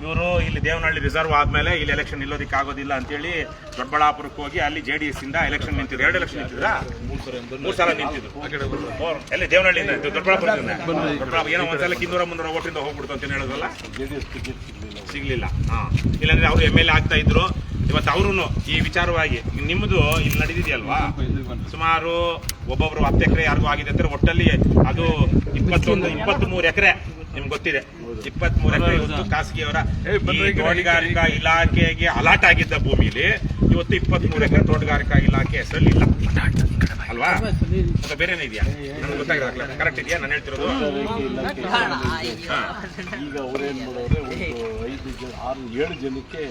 ಇವರು ಇಲ್ಲಿ ದೇವನಹಳ್ಳಿ ರಿಸರ್ವ್ ಆದ್ಮೇಲೆ ಇಲ್ಲಿ ಎಲೆಕ್ಷನ್ ನಿಲ್ಲೋದಕ್ಕೆ ಆಗೋದಿಲ್ಲ ಅಂತೇಳಿ ದೊಡ್ಡಬಳ್ಳಾಪುರಕ್ಕೆ ಹೋಗಿ ಅಲ್ಲಿ JDS ಇಂದ ಎಲೆಕ್ಷನ್ ನಿಂತಿದ್ರು. 2 ಎಲೆಕ್ಷನ್ ನಿಂತಿದ್ರ, 3 ಸಲ ನಿಂತಿದ್ರು. ಎಲ್ಲಿ ದೇವನಹಳ್ಳಿಯಿಂದ ದೊಡ್ಡಬಳ್ಳಾಪುರದಿಂದ ಏನೋ ಒಂದ್ಸಲ 200-300 ಓಟಿಂದ ಹೋಗ್ಬಿಡ್ತು ಅಂತ ಹೇಳೋದಲ್ಲ, ಸಿಗ್ಲಿಲ್ಲ. ಇಲ್ಲಾಂದ್ರೆ ಅವರು MLA ಆಗ್ತಾ ಇದ್ರು. ಇವತ್ತು ಅವರು ಈ ವಿಚಾರವಾಗಿ ನಿಮ್ಮದು ಇಲ್ಲಿ ನಡೆದಿದೆಯಲ್ವಾ, ಸುಮಾರು ಒಬ್ಬೊಬ್ರು 10 ಎಕರೆ ಯಾರಿಗೂ ಆಗಿದೆ ಅಂತ ಒಟ್ಟಲ್ಲಿ ಅದು 23 ಎಕರೆ ನಿಮ್ಗೆ ಗೊತ್ತಿದೆ. 23 ಎಕರೆ ಇವತ್ತು ಖಾಸಗಿಯವರ ತೋಟಗಾರಿಕಾ ಇಲಾಖೆಗೆ ಅಲಾಟ್ ಆಗಿದ್ದ ಭೂಮಿಲಿ ಇವತ್ತು 23 ಎಕರೆ ತೋಟಗಾರಿಕಾ ಇಲಾಖೆ ಹೆಸರಲ್ಲಿ ಇಲ್ಲ ಅಲ್ವಾ? ಅಥವಾ ಬೇರೆನೇ ಇದೆಯಾ? ನನ್ಗೆ ಗೊತ್ತಾಗಿರಲ್ಲ. ಕರೆಕ್ಟ್ ಇದೆಯಾ ನಾನು ಹೇಳ್ತಿರೋದು? ಈಗ ಅವ್ರೇನ್ ಮಾಡೋರೆ, ಒಂದು 5-7 ಜನಕ್ಕೆ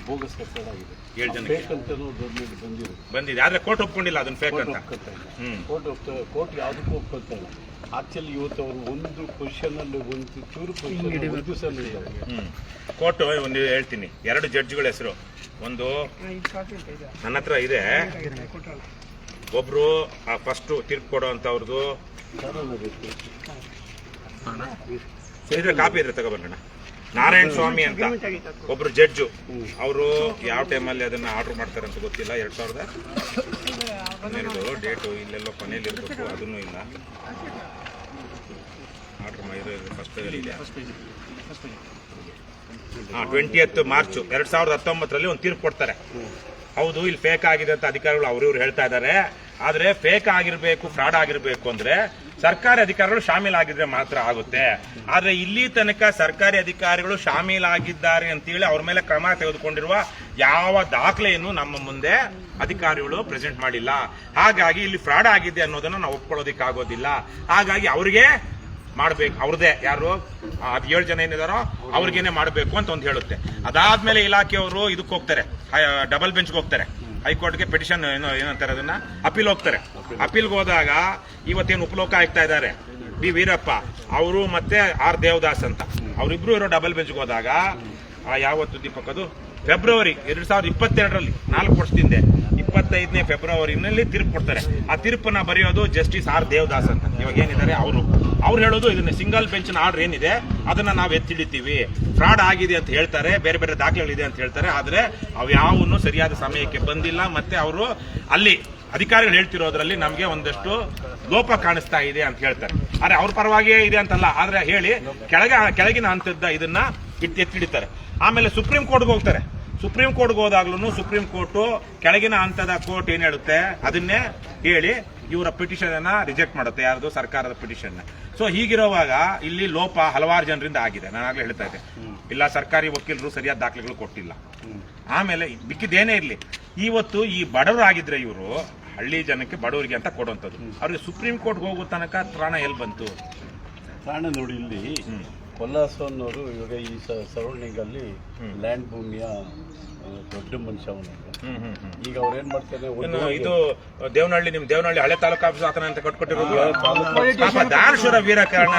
ಬೋಗಸ್ ಕಟ್ಟಡ ಆಗಿದೆ. 7 ಜನಕ್ಕೆ ಬಂದಿದೆ. ಆದ್ರೆ ಕೋರ್ಟ್ ಒಪ್ಕೊಂಡಿಲ್ಲ ಅದನ್ನ ಫೇಕ್ ಅಂತ. ಕೋರ್ಟ್ ಯಾವುದಕ್ಕೂ ಒಪ್ಕೊಳ್ತಾ ಇಲ್ಲ. ಆಕ್ಚುಲಿ ಇವತ್ತು ಅವರು ಒಂದು ಪೊಸಿಷನ್ ಅಲ್ಲಿ ಒಂದು ಚೂರು ಕೋರ್ಟ್ ಒಂದು ಹೇಳ್ತೀನಿ, 2 ಜಡ್ಜ್ಗಳ ಹೆಸರು. ಒಂದು ನನ್ನ ಹತ್ರ ಇದೆ, ಒಬ್ರು ಫಸ್ಟ್ ತೀರ್ಪು ಕೊಡೋ ಅಂತ ಅವ್ರದ್ದು ಕಾಪಿ ಇದ್ರೆ ತಗೊಬರೋಣ. ನಾರಾಯಣ ಸ್ವಾಮಿ ಅಂತ ಒಬ್ರು ಜಡ್ಜು, ಅವರು ಯಾವ ಟೈಮಲ್ಲಿ ಅದನ್ನ ಆರ್ಡರ್ ಮಾಡ್ತಾರೆ ಅಂತ ಗೊತ್ತಿಲ್ಲ. 2012 ಡೇಟು ಇಲ್ಲೆಲ್ಲೋ ಕೊನೆಯಲ್ಲಿ ಇರಬೇಕು, ಅದನ್ನು ಇಲ್ಲ. ಆರ್ಡರ್ ಫಸ್ಟ್ ಇದೆ. 20th ಮಾರ್ಚ್ 2019 ಒಂದು ತೀರ್ಪು ಕೊಡ್ತಾರೆ. ಹೌದು ಇಲ್ಲಿ ಫೇಕ್ ಆಗಿದೆ ಅಂತ ಅಧಿಕಾರಿಗಳು ಅವ್ರಿವ್ರು ಹೇಳ್ತಾ ಇದ್ದಾರೆ. ಆದ್ರೆ ಫೇಕ್ ಆಗಿರ್ಬೇಕು, ಫ್ರಾಡ್ ಆಗಿರ್ಬೇಕು ಅಂದ್ರೆ ಸರ್ಕಾರಿ ಅಧಿಕಾರಿಗಳು ಶಾಮೀಲಾಗಿದ್ರೆ ಮಾತ್ರ ಆಗುತ್ತೆ. ಆದ್ರೆ ಇಲ್ಲಿ ತನಕ ಸರ್ಕಾರಿ ಅಧಿಕಾರಿಗಳು ಶಾಮೀಲಾಗಿದ್ದಾರೆ ಅಂತೇಳಿ ಅವ್ರ ಮೇಲೆ ಕ್ರಮ ತೆಗೆದುಕೊಂಡಿರುವ ಯಾವ ದಾಖಲೆಯನ್ನು ನಮ್ಮ ಮುಂದೆ ಅಧಿಕಾರಿಗಳು ಪ್ರೆಸೆಂಟ್ ಮಾಡಿಲ್ಲ. ಹಾಗಾಗಿ ಇಲ್ಲಿ ಫ್ರಾಡ್ ಆಗಿದೆ ಅನ್ನೋದನ್ನ ನಾವು ಒಪ್ಕೊಳ್ಳೋದಿಕ್ಕಾಗೋದಿಲ್ಲ. ಹಾಗಾಗಿ ಅವ್ರಿಗೆ ಮಾಡ್ಬೇಕು, ಅವ್ರದೇ ಯಾರು 7 ಜನ ಏನಿದಾರೋ ಅವ್ರಿಗೇನೆ ಮಾಡಬೇಕು ಅಂತ ಒಂದು ಹೇಳುತ್ತೆ. ಅದಾದ್ಮೇಲೆ ಇಲಾಖೆಯವರು ಇದಕ್ಕೆ ಹೋಗ್ತಾರೆ, ಡಬಲ್ ಬೆಂಚ್ಗೆ ಹೋಗ್ತಾರೆ, ಹೈಕೋರ್ಟ್ಗೆ ಪಿಟಿಷನ್ ಏನಂತಾರೆ ಅದನ್ನ ಅಪೀಲ್ ಹೋಗ್ತಾರೆ. ಅಪೀಲ್ಗೆ ಹೋದಾಗ ಇವತ್ತೇನು ಉಪಲೋಕ ಆಗ್ತಾ ಇದ್ದಾರೆ ಬಿ ವೀರಪ್ಪ ಅವರು ಮತ್ತೆ R ದೇವದಾಸ್ ಅಂತ ಅವರಿಬ್ರು ಇರೋ ಡಬಲ್ ಬೆಂಚ್ಗೆ ಹೋದಾಗ ಯಾವತ್ತು ದೀಪಕ್ ಅದು ಫೆಬ್ರವರಿ 2022ರಲ್ಲಿ 4 ವರ್ಷದಿಂದ 25ನೇ ಫೆಬ್ರವರಿನಲ್ಲಿ ತೀರ್ಪು ಕೊಡ್ತಾರೆ. ಆ ತೀರ್ಪನ್ನ ಬರೆಯೋದು ಜಸ್ಟಿಸ್ R ದೇವದಾಸ್ ಅಂತ. ಇವಾಗ ಏನಿದ್ದಾರೆ ಅವ್ರು ಹೇಳೋದು ಇದನ್ನ ಸಿಂಗಲ್ ಬೆಂಚ್ ಆರ್ಡರ್ ಏನಿದೆ ಅದನ್ನ ನಾವು ಎತ್ತಿಡಿತೀವಿ, ಫ್ರಾಡ್ ಆಗಿದೆ ಅಂತ ಹೇಳ್ತಾರೆ, ಬೇರೆ ಬೇರೆ ದಾಖಲೆಗಳಿದೆ ಅಂತ ಹೇಳ್ತಾರೆ. ಆದ್ರೆ ಅವು ಯಾವನ್ನೂ ಸರಿಯಾದ ಸಮಯಕ್ಕೆ ಬಂದಿಲ್ಲ. ಮತ್ತೆ ಅವರು ಅಲ್ಲಿ ಅಧಿಕಾರಿಗಳು ಹೇಳ್ತಿರೋದ್ರಲ್ಲಿ ನಮಗೆ ಒಂದಷ್ಟು ಲೋಪ ಕಾಣಿಸ್ತಾ ಇದೆ ಅಂತ ಹೇಳ್ತಾರೆ. ಆದ್ರೆ ಅವ್ರ ಪರವಾಗಿಯೇ ಇದೆ ಅಂತಲ್ಲ, ಆದ್ರೆ ಹೇಳಿ ಕೆಳಗಿನ ಹಂತದ ಇದನ್ನ ಎತ್ತಿಡಿತಾರೆ. ಆಮೇಲೆ ಸುಪ್ರೀಂ ಕೋರ್ಟ್ಗೆ ಹೋಗ್ತಾರೆ. ಸುಪ್ರೀಂ ಕೋರ್ಟ್ಗೆ ಹೋದಾಗ್ಲೂ ಸುಪ್ರೀಂ ಕೋರ್ಟ್ ಕೆಳಗಿನ ಹಂತದ ಕೋರ್ಟ್ ಏನ್ ಹೇಳುತ್ತೆ ಅದನ್ನೇ ಹೇಳಿ ಇವರ ಪಿಟಿಷನ್ ಅನ್ನ ರಿಜೆಕ್ಟ್ ಮಾಡುತ್ತೆ, ಯಾರ್ದು ಸರ್ಕಾರದ ಪಿಟಿಷನ್. ಸೊ ಹೀಗಿರುವಾಗ ಇಲ್ಲಿ ಲೋಪ ಹಲವಾರು ಜನರಿಂದ ಆಗಿದೆ. ನಾನು ಆಗ್ಲೇ ಹೇಳ್ತಾ ಇದ್ದೆ, ಇಲ್ಲ ಸರ್ಕಾರಿ ವಕೀಲರು ಸರಿಯಾದ ದಾಖಲೆಗಳು ಕೊಟ್ಟಿಲ್ಲ. ಆಮೇಲೆ ಬಿಕ್ಕಿದ್ದೇನೇ ಇರ್ಲಿ, ಇವತ್ತು ಈ ಬಡವರು ಆಗಿದ್ರೆ ಇವರು ಹಳ್ಳಿ ಜನಕ್ಕೆ ಬಡವರಿಗೆ ಅಂತ ಕೊಡುವಂಥದ್ದು. ಅವ್ರಿಗೆ ಸುಪ್ರೀಂ ಕೋರ್ಟ್ಗೆ ಹೋಗೋ ತನಕ ತ್ರಾಣ ಎಲ್ಲಿ ಬಂತು? ತ್ರಾಣ ನೋಡಿ, ಇಲ್ಲಿ ಕೊಲ್ಲಾಸನ್ನವರು ಇವಾಗ ಈ ಸರೌಂಡಿಂಗ್ ಅಲ್ಲಿ ಲ್ಯಾಂಡ್ ಭೂಮಿಯ ದೊಡ್ಡ ಮನುಷ್ಯ. ಈಗ ಅವ್ರು ಏನ್ ಮಾಡ್ತಾರೆ, ಇದು ದೇವನಹಳ್ಳಿ ನಿಮ್ ದೇವನಹಳ್ಳಿ ಹಳೆ ತಾಲೂಕು ಆಫೀಸ್ ಆತನ ಅಂತ ಕಟ್ಕೊಟ್ಟಿರೋದು ದಾನಶೂರ ವೀರಕರಣ.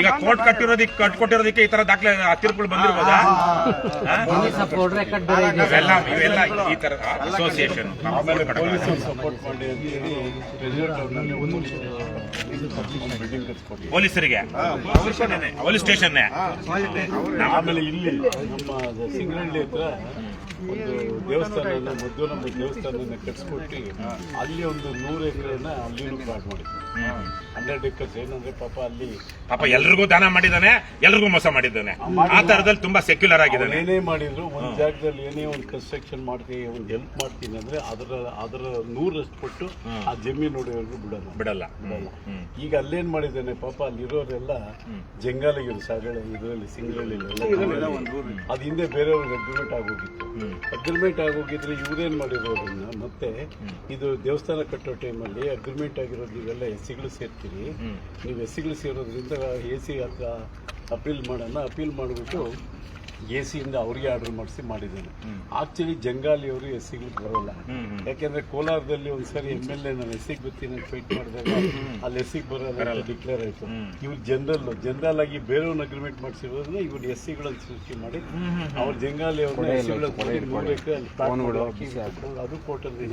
ಈಗ ಕೋರ್ಟ್ ಕಟ್ಕೊಟ್ಟಿರೋದಕ್ಕೆ ಈ ತರ ದಾಖಲೆ ತೀರ್ಪುಗಳು ಬಂದಿರ್ಬೋದಾ? ಇವೆಲ್ಲ ಈ ತರ ಅಸೋಸಿಯೇಷನ್ ಪೊಲೀಸರಿಗೆ ಪೊಲೀಸ್ ಸ್ಟೇಷನ್. ಆಮೇಲೆ ಇಲ್ಲಿ ನಮ್ಮ ಸಿಂಗರಳ್ಳಿ ಹತ್ರ ಒಂದು ದೇವಸ್ಥಾನ ಮದ್ದೂರಮ್ಮ ದೇವಸ್ಥಾನ ಕಟ್ಸ್ಕೊಟ್ಟು ಅಲ್ಲಿ ಒಂದು 100 ಎಕರೆನ ಅಲ್ಲಿನೂ ಪ್ಲಾಟ್ ಮಾಡಿದ್ರು. 100 ಎಕರ್ಸ್. ಏನಂದ್ರೆ ಪಾಪ ಎಲ್ರಿಗೂ ದಾನ ಮಾಡಿದ್ದಾನೆ, ಎಲ್ರಿಗೂ ಮೋಸ ಮಾಡಿದ್ದಾನೆ. ಆ ತರದಲ್ಲಿ ತುಂಬಾ ಸೆಕ್ಯುಲರ್ ಆಗಿದ್ದಾನೆ. ಏನೇ ಮಾಡಿದ್ರು ಒಂದ್ ಜಾಗದಲ್ಲಿ ಏನೇ ಒಂದು ಕನ್ಸ್ಟ್ರಕ್ಷನ್ ಮಾಡ್ತೀವಿ, ಒಂದು ಹೆಲ್ಪ್ ಮಾಡ್ತೀನಿ ಅಂದ್ರೆ ಅದರ 100ರಷ್ಟು ಕೊಟ್ಟು ಆ ಜಮೀನು ನೋಡೋವರೆಗೂ ಬಿಡಲ್ಲ. ಈಗ ಅಲ್ಲೇನ್ ಮಾಡಿದ್ದಾನೆ ಪಾಪ, ಅಲ್ಲಿರೋರೆಲ್ಲ ಜಂಗಾಲಿಗಳು ಸಾಗರ ಇದರಲ್ಲಿ ಸಿಂಗರಳ್ಳಿ ಅದು ಹಿಂದೆ ಬೇರೆಯವ್ರಿಗೆ ಅಗ್ರಿಮೆಂಟ್ ಆಗೋಗಿದ್ರೆ ಇವ್ರೇನ್ ಮಾಡಿರೋದನ್ನ ಮತ್ತೆ ಇದು ದೇವಸ್ಥಾನ ಕಟ್ಟೋ ಟೈಮಲ್ಲಿ ಅಗ್ರಿಮೆಂಟ್ ಆಗಿರೋದು ನೀವೆಲ್ಲ ಎಸ್ಸಿಗಳು ಸೇರ್ತೀರಿ, ನೀವು ಎಸ್ಸಿಗಳು ಸೇರೋದ್ರಿಂದ AC ಹತ್ರ ಅಪೀಲ್ ಮಾಡೋಣ. ಅಪೀಲ್ ಮಾಡಿಬಿಟ್ಟು ಎಸಿಯಿಂದ ಅವ್ರಿಗೆ ಆರ್ಡರ್ ಮಾಡಿಸಿ ಮಾಡಿದ್ದಾನೆ. ಆಕ್ಚುಲಿ ಜಂಗಾಲಿಯವರು ಎಸ್ಸಿಗಳಿಗೆ ಬರೋಲ್ಲ. ಯಾಕೆಂದ್ರೆ ಕೋಲಾರದಲ್ಲಿ ಒಂದ್ಸರಿ MLA ನಾನು ಎಸ್ಸಿಗೆ ಬರ್ತೀನಿ ಫೈಟ್ ಮಾಡಿದಾಗ ಅಲ್ಲಿ ಎಸ್ಸಿಗೆ ಬರೋಲ್ಲ ಡಿಕ್ಲೇರ್ ಆಯ್ತು. ಇವ್ರು ಜನರಲ್ ಆಗಿ ಬೇರೆಯವ್ರನ್ನ ಅಗ್ರಿಮೆಂಟ್ ಮಾಡಿಸಿರೋದ್ರಿಂದ ಇವ್ರು ಎಸ್ಸಿಗಳನ್ನು ಸೃಷ್ಟಿ ಮಾಡಿ ಅವ್ರ ಜಂಗಾಲಿ ಅವ್ರನ್ನ ಅದು ಕೋರ್ಟಲ್ಲಿ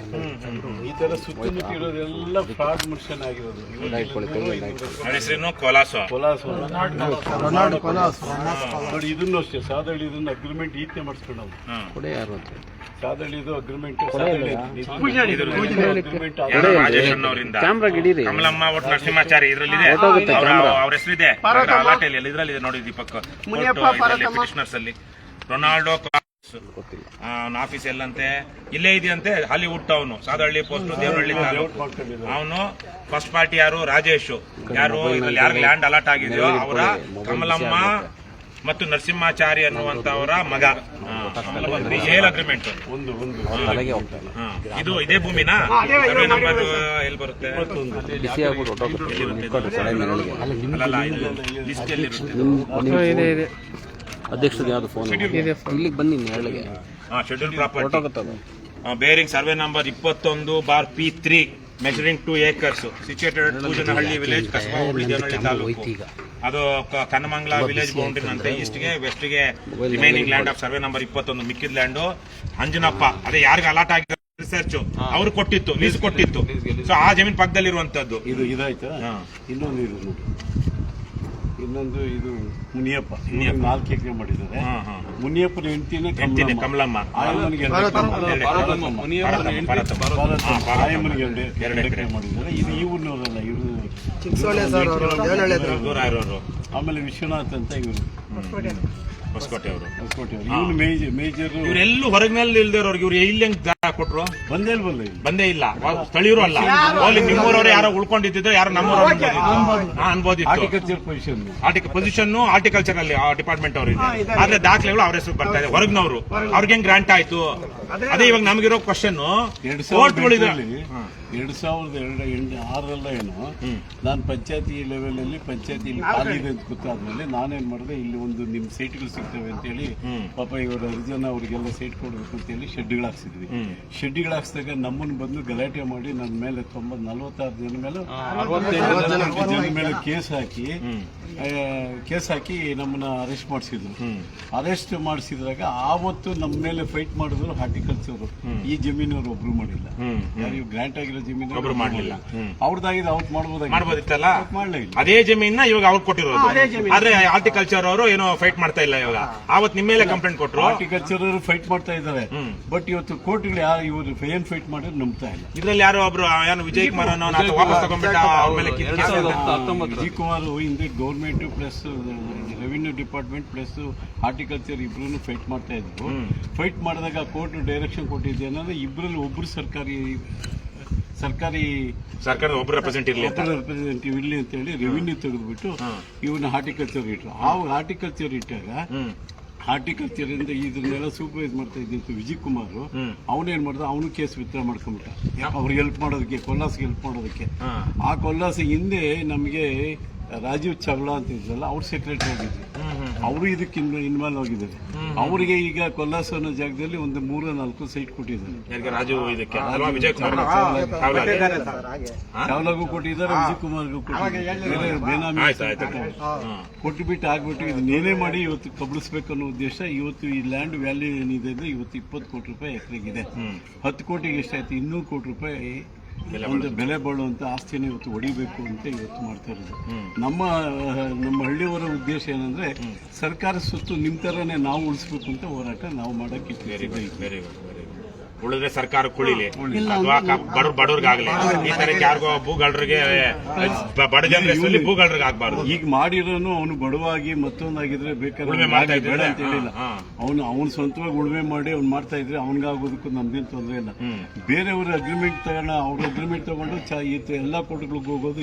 ಈ ತರ ಸುತ್ತಮುತ್ತ ಇರೋದೆಲ್ಲ ಫ್ರಾಡ್ ಮಿಷನ್ ಆಗಿರೋದು. ನೋಡಿ ಇದನ್ನು ಅಷ್ಟೇ ಸಾದಳ್ಳಿ ಇದನ್ನ ಅಗ್ರಿಮೆಂಟ್ ಈತನೆ ಮಾಡಿಸ್ಕೊಂಡು ಸಾದಳ್ಳಿದು ಅಗ್ರಿಮೆಂಟ್ ಕಮಲಮ್ಮ ಒಟ್ಟು ನರಸಿಂಹಾಚಾರಿ ಇದರಲ್ಲಿದೆ, ಅವ್ರ ಹೆಸರಿದೆ ಇದರಲ್ಲಿದೆ ನೋಡಿ ದೀಪಕ್ ಪಿಟಿಷನರ್ಸ್ ಅಲ್ಲಿ. ರೊನಾಲ್ಡೋ ಆಫೀಸ್ ಎಲ್ಲಂತೆ ಇಲ್ಲೇ ಇದೆಯಂತೆ, Hollywood town, Sadahalli post, Devanahalli taluk. ಅವನು ಫಸ್ಟ್ ಪಾರ್ಟಿ ಯಾರು? ರಾಜೇಶ್. ಯಾರು ಇದ್ರಲ್ಲಿ ಯಾರು ಲ್ಯಾಂಡ್ ಅಲಾಟ್ ಆಗಿದೆಯೋ ಅವರ ಕಮಲಮ್ಮ ಮತ್ತು ನರಸಿಂಹಾಚಾರಿ ಅನ್ನುವಂತವರ ಮಗ. ಸೇಲ್ ಅಗ್ರಿಮೆಂಟ್ ಇದು ಇದೇ ಭೂಮಿನಾ? ಸರ್ವೆ ನಂಬರ್ ಎಲ್ಲಿ ಬರುತ್ತೆ? ಲಿಸ್ಟ್ ಎಲ್ಲಿರುತ್ತೆ? ಅಧ್ಯಕ್ಷರಿಗೆ ಯಾವ್ದು ಫೋನ್ ಇಲ್ಲಿಗೆ ಬನ್ನಿ ನೆರಳಿಗೆ. Schedule property bearing survey number 21/P3 measuring 2 acres situated Pujanahalli village, Kasaba hobli, Devanahalli taluk. ಅದು ಕನ್ನಮಂಗಲ ವಿಲೇಜ್ ಬೌಂಡ್ರಿ ಅಂತೆ. ಈಸ್ಟ್ಗೆ ವೆಸ್ಟ್ಗೆ remaining land of survey number 21. ಮಿಕ್ಕಿದ ಲ್ಯಾಂಡ್ ಅಂಜನಪ್ಪ, ಅದೇ ಯಾರಿಗೆ ಅಲಾಟ್ ಆಗಿದೆ ರಿಸರ್ಚ್ ಅವ್ರು ಕೊಟ್ಟಿತ್ತು, ಲೀಸ್ ಕೊಟ್ಟಿತ್ತು. ಸೊ ಆ ಜಮೀನ್ ಪಕ್ಕದಲ್ಲಿರುವಂತದ್ದು ಇದು ಇದಾಯ್ತಾ. ಇನ್ನೊಂದು ಇದು ಮುನಿಯಪ್ಪ 4 ಎಕರೆ ಮಾಡಿದ್ದಾರೆ. ಮುನಿಯಪ್ಪನ ಹೆಂಡತಿನೇ ಕಮಲಮ್ಮ, ಆಯಮ್ಮನಿಗೆ 2 ಎಕರೆ ಮಾಡಿದ್ದಾರೆ. ಇದು ಈ ಊರಿನವರಲ್ಲ, ಇವರು ಆಮೇಲೆ ವಿಶ್ವನಾಥ್ ಅಂತ ಇವರು ಹೊಸಕೋಟೆ ಅವರು. ಇವನು ಮೇಜರ್. ಇವರೆಲ್ಲೂ ಹೊರಗಿನಲ್ಲಿ ಇಲ್ದೇವ್ರಿಗೆ ಇವ್ರು ಇಲ್ಲಿ ಜಾಗ ಕೊಟ್ರು? ಬಂದೇ ಇಲ್ಲ. ಸ್ಥಳೀಯರು ಅಲ್ಲ, ಅಲ್ಲಿ ನಿಮ್ಮೂರವ್ರೆ ಯಾರೋ ಉಳ್ಕೊಂಡಿದ್ದಿದ್ರು, ಯಾರೋ ನಮ್ಮೂರವ್ರು ಅನ್ಬೋದಿತ್ತು. ಪೊಸಿಷನ್ ಹಾರ್ಟಿಕಲ್ಚರ್ ಅಲ್ಲಿ ಡಿಪಾರ್ಟ್ಮೆಂಟ್ ಅವರು ಇದೆ, ಆದ್ರೆ ದಾಖಲೆಗಳು ಅವ್ರ ಹೆಸರು ಬರ್ತಾ ಇದೆ. ಹೊರಗಿನವರು ಅವ್ರಿಗೆ ಹೆಂಗ್ ಗ್ರಾಂಟ್ ಆಯ್ತು? ಅದೇ ಇವಾಗ ನಮಗಿರೋ ಕ್ವಶನ್. 2006 ಏನೋ ನಾನು ಪಂಚಾಯತಿ ಲೆವೆಲ್ ಅಲ್ಲಿ ಪಂಚಾಯತಿ ಖಾಲಿದೆ ಅಂತ ಗೊತ್ತಾದ್ಮೇಲೆ ನಾನೇನ್ ಮಾಡಿದೆ, ಇಲ್ಲಿ ಒಂದು ನಿಮ್ ಸೈಟ್ಗಳು ಸಿಗ್ತವೆ ಅಂತ ಹೇಳಿ ಪಾಪ ಇವರು ಅರ್ಜನ ಅವ್ರಿಗೆಲ್ಲ ಸೈಟ್ ಕೊಡ್ಬೇಕು ಅಂತ ಹೇಳಿ ಶೆಡ್ಗಳು ಹಾಕ್ಸಿದ್ವಿ. ಶೆಡ್ಗಳು ಹಾಕ್ಸಿದಾಗ ನಮ್ಮನ್ನು ಬಂದು ಗಲಾಟೆ ಮಾಡಿ ನನ್ನ ಮೇಲೆ 46 ಜನ ಮೇಲೆ 65 ಜನ ಮೇಲೆ ಕೇಸ್ ಹಾಕಿ ನಮ್ಮನ್ನ ಅರೆಸ್ಟ್ ಮಾಡಿಸಿದ್ರು. ಅರೆಸ್ಟ್ ಮಾಡಿಸಿದಾಗ ಆವತ್ತು ನಮ್ಮ ಮೇಲೆ ಫೈಟ್ ಮಾಡಿದ್ರು ಹಾರ್ಟಿಕಲ್ಚರ್. ಈ ಜಮೀನವ್ರು ಒಬ್ರು ಮಾಡಿಲ್ಲ, ಯಾರು ಗ್ರಾಂಟ್ ಆಗಿರೋ ಜಮೀನು ಒಬ್ರು ಮಾಡಲಿಲ್ಲ. ಅವ್ರದ್ದಾಗಿದೆ ಅವತ್ತು ಮಾಡ್ಬೋದಿತ್ತಲ್ಲ, ಮಾಡಲೇ ಇಲ್ಲ. ಅದೇ ಜಮೀನ ಇವಾಗ ಅವ್ರು ಕೊಟ್ಟಿರೋದು. ಆದ್ರೆ ಹಾರ್ಟಿಕಲ್ಚರ್ ಅವರು ಏನೋ ಫೈಟ್ ಮಾಡ್ತಾ ಇಲ್ಲ. ಇವಾಗ ಆವತ್ತು ನಿಮ್ಮ ಮೇಲೆ ಕಂಪ್ಲೇಂಟ್ ಕೊಟ್ಟರು. ಹಾರ್ಟಿಕಲ್ಚರ್ ಅವರು ಫೈಟ್ ಮಾಡ್ತಾ ಇದ್ದಾರೆ, ಬಟ್ ಇವತ್ತು ಕೋರ್ಟ್ಗಳು ಯಾರು ಇವರು ಏನ್ ಫೈಟ್ ಮಾಡಿದ್ರೆ ನಂಬ್ತಾ ಇಲ್ಲ. ಇದ್ರಲ್ಲಿ ಯಾರೋ ಒಬ್ರು ಏನು ವಿಜಯ್ ಕುಮಾರ್ ವಾಪಸ್ ತಗೊಂಡ್ಬಿಟ್ಟ. ವಿಜಯ್ ಕುಮಾರ್ ಹಿಂದೆ government plus revenue department plus horticulture ಇಬ್ರು ಫೈಟ್ ಮಾಡ್ತಾ ಇದ್ರು. ಫೈಟ್ ಮಾಡಿದಾಗ ಕೋರ್ಟ್ ಡೈರೆಕ್ಷನ್ ಕೊಟ್ಟಿದ್ದೆ ಏನಂದ್ರೆ ಇಬ್ಬರಲ್ಲಿ ಒಬ್ರು ಸರ್ಕಾರದ ಒಬ್ಬರು ರೆಪ್ರೆಸೆಂಟೇಟಿವ್ ಇರ್ಲಿ ಅಂತ ಹೇಳಿ ರೆವಿನ್ಯೂ ತೆಗೆದ್ಬಿಟ್ಟು ಇವನ್ನ ಹಾರ್ಟಿಕಲ್ಚರ್ ಇಟ್ರು. ಆ ಹಾರ್ಟಿಕಲ್ಚರ್ ಇಟ್ಟಾಗ ಹಾರ್ಟಿಕಲ್ಚರ್ ಇಂದ ಇದನ್ನೆಲ್ಲ ಸೂಪರ್ವೈಸ್ ಮಾಡ್ತಾ ಇದ್ದಿತ್ತು ವಿಜಯ್ ಕುಮಾರ್. ಅವನೇನ್ ಮಾಡ್ದ, ಅವನು ಕೇಸ್ ವಿತ್ಡ್ರಾ ಮಾಡ್ಕೊಂಡ್ಬಿಟ್ಟ ಅವ್ರಿಗೆ ಹೆಲ್ಪ್ ಮಾಡೋದಕ್ಕೆ, ಕೊಲ್ಲಾಸ್ಗೆ ಹೆಲ್ಪ್ ಮಾಡೋದಕ್ಕೆ. ಆ ಕೊಲ್ಲಾಸ್ ಹಿಂದೆ ನಮಗೆ ರಾಜೀವ್ ಚಾವ್ಲಾ ಅಂತ ಇದ್ರಲ್ಲ, ಅವ್ರ ಸೆಕ್ರೆಟರಿ ಆಗಿದ್ರು. ಅವರು ಇದಕ್ಕೆ ಇನ್ವಾಲ್ವ್ ಆಗಿದ್ದಾರೆ. ಅವರಿಗೆ ಈಗ ಕೊಲ್ಲಾಸ್ ಅನ್ನೋ ಜಾಗದಲ್ಲಿ ಒಂದು 3-4 ಸೈಟ್ ಕೊಟ್ಟಿದ್ದಾರೆ. ಚಾವ್ಲಾಗೂ ಕೊಟ್ಟಿದ್ದಾರೆ, ವಿಜಯ್ ಕುಮಾರ್ಗೂ ಕೊಟ್ಟಿದ್ದಾರೆ. ಬೇನಾಮಿ ಕೊಟ್ಟುಬಿಟ್ಟು ಆಗ್ಬಿಟ್ಟು ಇದನ್ನೇನೇ ಮಾಡಿ ಇವತ್ತು ಕಬಳಿಸ್ಬೇಕು ಅನ್ನೋ ಉದ್ದೇಶ. ಇವತ್ತು ಈ ಲ್ಯಾಂಡ್ ವ್ಯಾಲ್ಯೂ ಏನಿದೆ ಅಂದ್ರೆ ಇವತ್ತು 20 ಕೋಟಿ ರೂಪಾಯಿ ಎಕರೆಗಿದೆ. 10 ಕೋಟಿಗೆ ಎಷ್ಟಾಯ್ತು? 200 ಕೋಟಿ ರೂಪಾಯಿ ಒಂದು ಬೆಲೆ ಬಾಳುವಂತ ಆಸ್ತಿನ ಇವತ್ತು ಹೊಡಿಬೇಕು ಅಂತ ಇವತ್ತು ಮಾಡ್ತಾ ಇರೋದು. ನಮ್ಮ ಹಳ್ಳಿಯವರ ಉದ್ದೇಶ ಏನಂದ್ರೆ ಸರ್ಕಾರ ಸ್ವತ್ತು ನಿಮ್ ತರನೇ ನಾವು ಉಳಿಸ್ಬೇಕು ಅಂತ ಹೋರಾಟ ನಾವು ಮಾಡಕ್ಕೆ ಉಳಿದ್ರೆ ಸರ್ಕಾರ ಕುಳಿಲಿ, ಬಡವ್ರಿಗಾಗ್ಲಿ. ಈ ತರ ಯಾರಿಗೋ ಭೂಗಳರಿಗೆ ಬಡ ಜನರಲ್ಲಿ ಭೂಗಳರಿಗೆ ಆಗ್ಬಾರ್ದು. ಈಗ ಮಾಡಿರೋನು ಅವನು ಬಡವಾಗಿ ಮತ್ತೊಂದಾಗಿದ್ರೆ ಬೇಕಾದ್ರೆ ಬೇಡ ಅಂತ ಹೇಳಿಲ್ಲ. ಅವನು ಸ್ವಂತವಾಗಿ ಉಳುಮೆ ಮಾಡಿ ಅವ್ನು ಮಾಡ್ತಾ ಇದ್ರೆ ಅವನಿಗಾಗೋದಕ್ಕೂ ನಮ್ದೇನು ತೊಂದರೆ ಇಲ್ಲ. ಬೇರೆಯವ್ರ ಅಗ್ರಿಮೆಂಟ್ ಅವ್ರ ಅಗ್ರಿಮೆಂಟ್ ತಗೊಂಡು ಎಲ್ಲಾ ಕೋರ್ಟ್ಗಳಿಗೆ ಹೋಗೋದು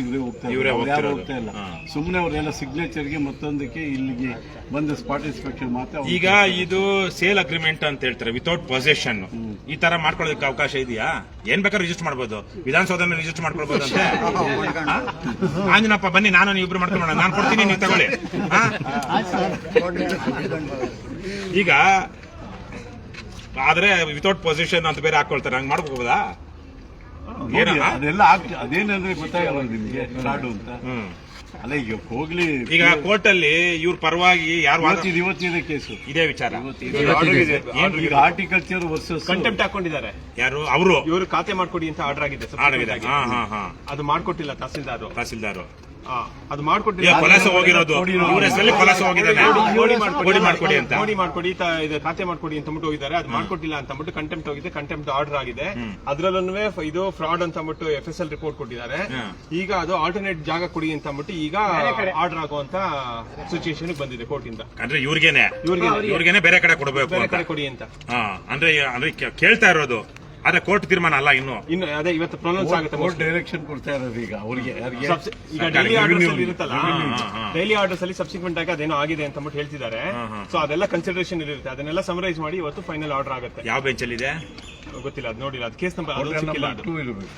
ಇವರೇ ಯಾರು ಹೋಗ್ತಾ ಇಲ್ಲ. ಸುಮ್ಮನೆ ಅವರೆಲ್ಲ ಸಿಗ್ನೇಚರ್ಗೆ ಮತ್ತೊಂದಕ್ಕೆ ಇಲ್ಲಿಗೆ ಬಂದು ಸ್ಪಾಟ್ ಇನ್ಸ್ಪೆಕ್ಷನ್ ಮಾತ್ರ. ಈಗ ಇದು ಸೇಲ್ ಅಗ್ರಿಮೆಂಟ್ ಅಂತ ಹೇಳ್ತಾರೆ, ವಿತೌಟ್ ಪೊಸೆಷನ್. ಈ ತರ ಮಾಡ್ಕೊಳ್ಳೋದಕ್ಕೆ ಅವಕಾಶ ಇದೆಯಾ? ಏನ್ ಬೇಕಾದ್ರೂ ರಿಜಿಸ್ಟರ್ ಮಾಡ್ಬೋದು, ವಿಧಾನಸೌಧನ ರಿಜಿಸ್ಟರ್ ಮಾಡ್ಕೊಳ್ಬಹುದು ಅಂತ. ಆಂಜನಪ್ಪ ಬನ್ನಿ, ನಾನು ನೀವು ಇಬ್ರು ಮಾಡ್ಕೊಳ್ಳೋಣ, ನಾನು ಕೊಡ್ತೀನಿ, ನೀವು ತಗೊಳ್ಳಿ. ಈಗ ಆದ್ರೆ ವಿತೌಟ್ ಪೊಸಿಷನ್ ಅಂತ ಬೇರೆ ಹಾಕೊಳ್ತಾರೆ, ಹಂಗ್ ಮಾಡ್ಕೋಬೋದಾ? ಅದೆಲ್ಲ ಅದೇನಂದ್ರೆ ಗೊತ್ತಾಗಲ್ಲ ನಿಮ್ಗೆ ಫ್ರಾಡು ಅಂತ. ಅಲ್ಲ ಈಗ ಹೋಗ್ಲಿ, ಈಗ ಕೋರ್ಟ್ ಅಲ್ಲಿ ಇವ್ರ ಪರವಾಗಿ ಯಾರು ಇವತ್ತಿನ ಕೇಸು ಇದೇ ವಿಚಾರ. ಈಗ ಹಾರ್ಟಿಕಲ್ಚರ್ ವರ್ಸಸ್ ಕಂಟೆಂಪ್ಟ್ ಹಾಕೊಂಡಿದ್ದಾರೆ. ಯಾರು ಅವರು? ಇವರು ಖಾತೆ ಮಾಡ್ಕೊಡಿ ಅಂತ ಆರ್ಡರ್ ಆಗಿದೆ. ಅದು ಮಾಡ್ಕೊಟ್ಟಿಲ್ಲ ತಹಸೀಲ್ದಾರ್. ಅದು ಮಾಡ್ಕೊಟ್ಟಿಲ್ಲ. ಕೊಲಸ ಹೋಗಿರೋದು ಇವ್ರ ಹೆಸರಲ್ಲಿ ಕೊಲಸ ಹೋಗಿದ್ದಾನೆ. ನೋಡಿ ಮಾಡ್ಕೊಡಿ ಅಂತ ಇದು ಖಾತೆ ಮಾಡ್ಕೊಡಿ ಅಂತ ಹೋಗಿದ್ದಾರೆ. ಅದು ಮಾಡ್ಕೊಟ್ಟಿಲ್ಲ ಅಂತ ಕಂಟೆಂಪ್ಟ್ ಹೋಗಿದೆ. ಕಂಟೆಂಪ್ಟ್ ಆರ್ಡರ್ ಆಗಿದೆ. ಅದ್ರಲ್ಲೂ ಇದು ಫ್ರಾಡ್ ಅಂತ FSL ರಿಪೋರ್ಟ್ ಕೊಟ್ಟಿದ್ದಾರೆ. ಈಗ ಅದು ಆಲ್ಟರ್ನೇಟ್ ಜಾಗ ಕೊಡಿ ಅಂತ ಈಗ ಆರ್ಡರ್ ಆಗುವಂತ ಸಿಚುಯೇಷನ್ ಬಂದಿದೆ ಕೋರ್ಟ್ ಇಂದ. ಅಂದ್ರೆ ಇವ್ರಿಗೇನೆ ಬೇರೆ ಕಡೆ ಕೊಡಬೇಕು, ಬೇರೆ ಕಡೆ ಕೊಡಿ ಅಂತ. ಅಂದ್ರೆ ಕೇಳ್ತಾ ಇರೋದು. ಆದ್ರೆ ಕೋರ್ಟ್ ತೀರ್ಮಾನ ಅಲ್ಲ ಇನ್ನು ಅದೇ ಇವತ್ತು ಪ್ರೊನೌನ್ಸ್ ಆಗುತ್ತೆ. ಕೋರ್ಟ್ ಡೈರೆಕ್ಷನ್ ಕೊಡ್ತಾ ಇರೋದು ಈಗ ಅವ್ರಿಗೆ. ಈಗ ಡೈಲಿ ಆರ್ಡರ್ಸ್ ಇರುತ್ತಲ್ಲ, ಡೈಲಿ ಆರ್ಡರ್ಸ್ ಅಲ್ಲಿ ಸಬ್ಸಿಕ್ವೆಂಟ್ ಆಗಿ ಅದೇನೋ ಆಗಿದೆ ಅಂತ ಹೇಳ್ತಿದ್ದಾರೆ. ಸೊ ಅದೆಲ್ಲ ಕನ್ಸಿಡರೇಷನ್ ಇರುತ್ತೆ. ಅದನ್ನೆಲ್ಲ ಸಮರೈಸ್ ಮಾಡಿ ಇವತ್ತು ಫೈನಲ್ ಆರ್ಡರ್ ಆಗುತ್ತೆ. ಯಾವ ಬೆಂಚ್ ಅಲ್ಲಿ ಇದೆ ಗೊತ್ತಿಲ್ಲ, ಅದು ನೋಡಿಲ್ಲ. ಅದು ಕೇಸ್ ನಂಬರ್ ಸಿಕ್ಕಿಲ್ಲ. ಟೂ ಇರಬೇಕು.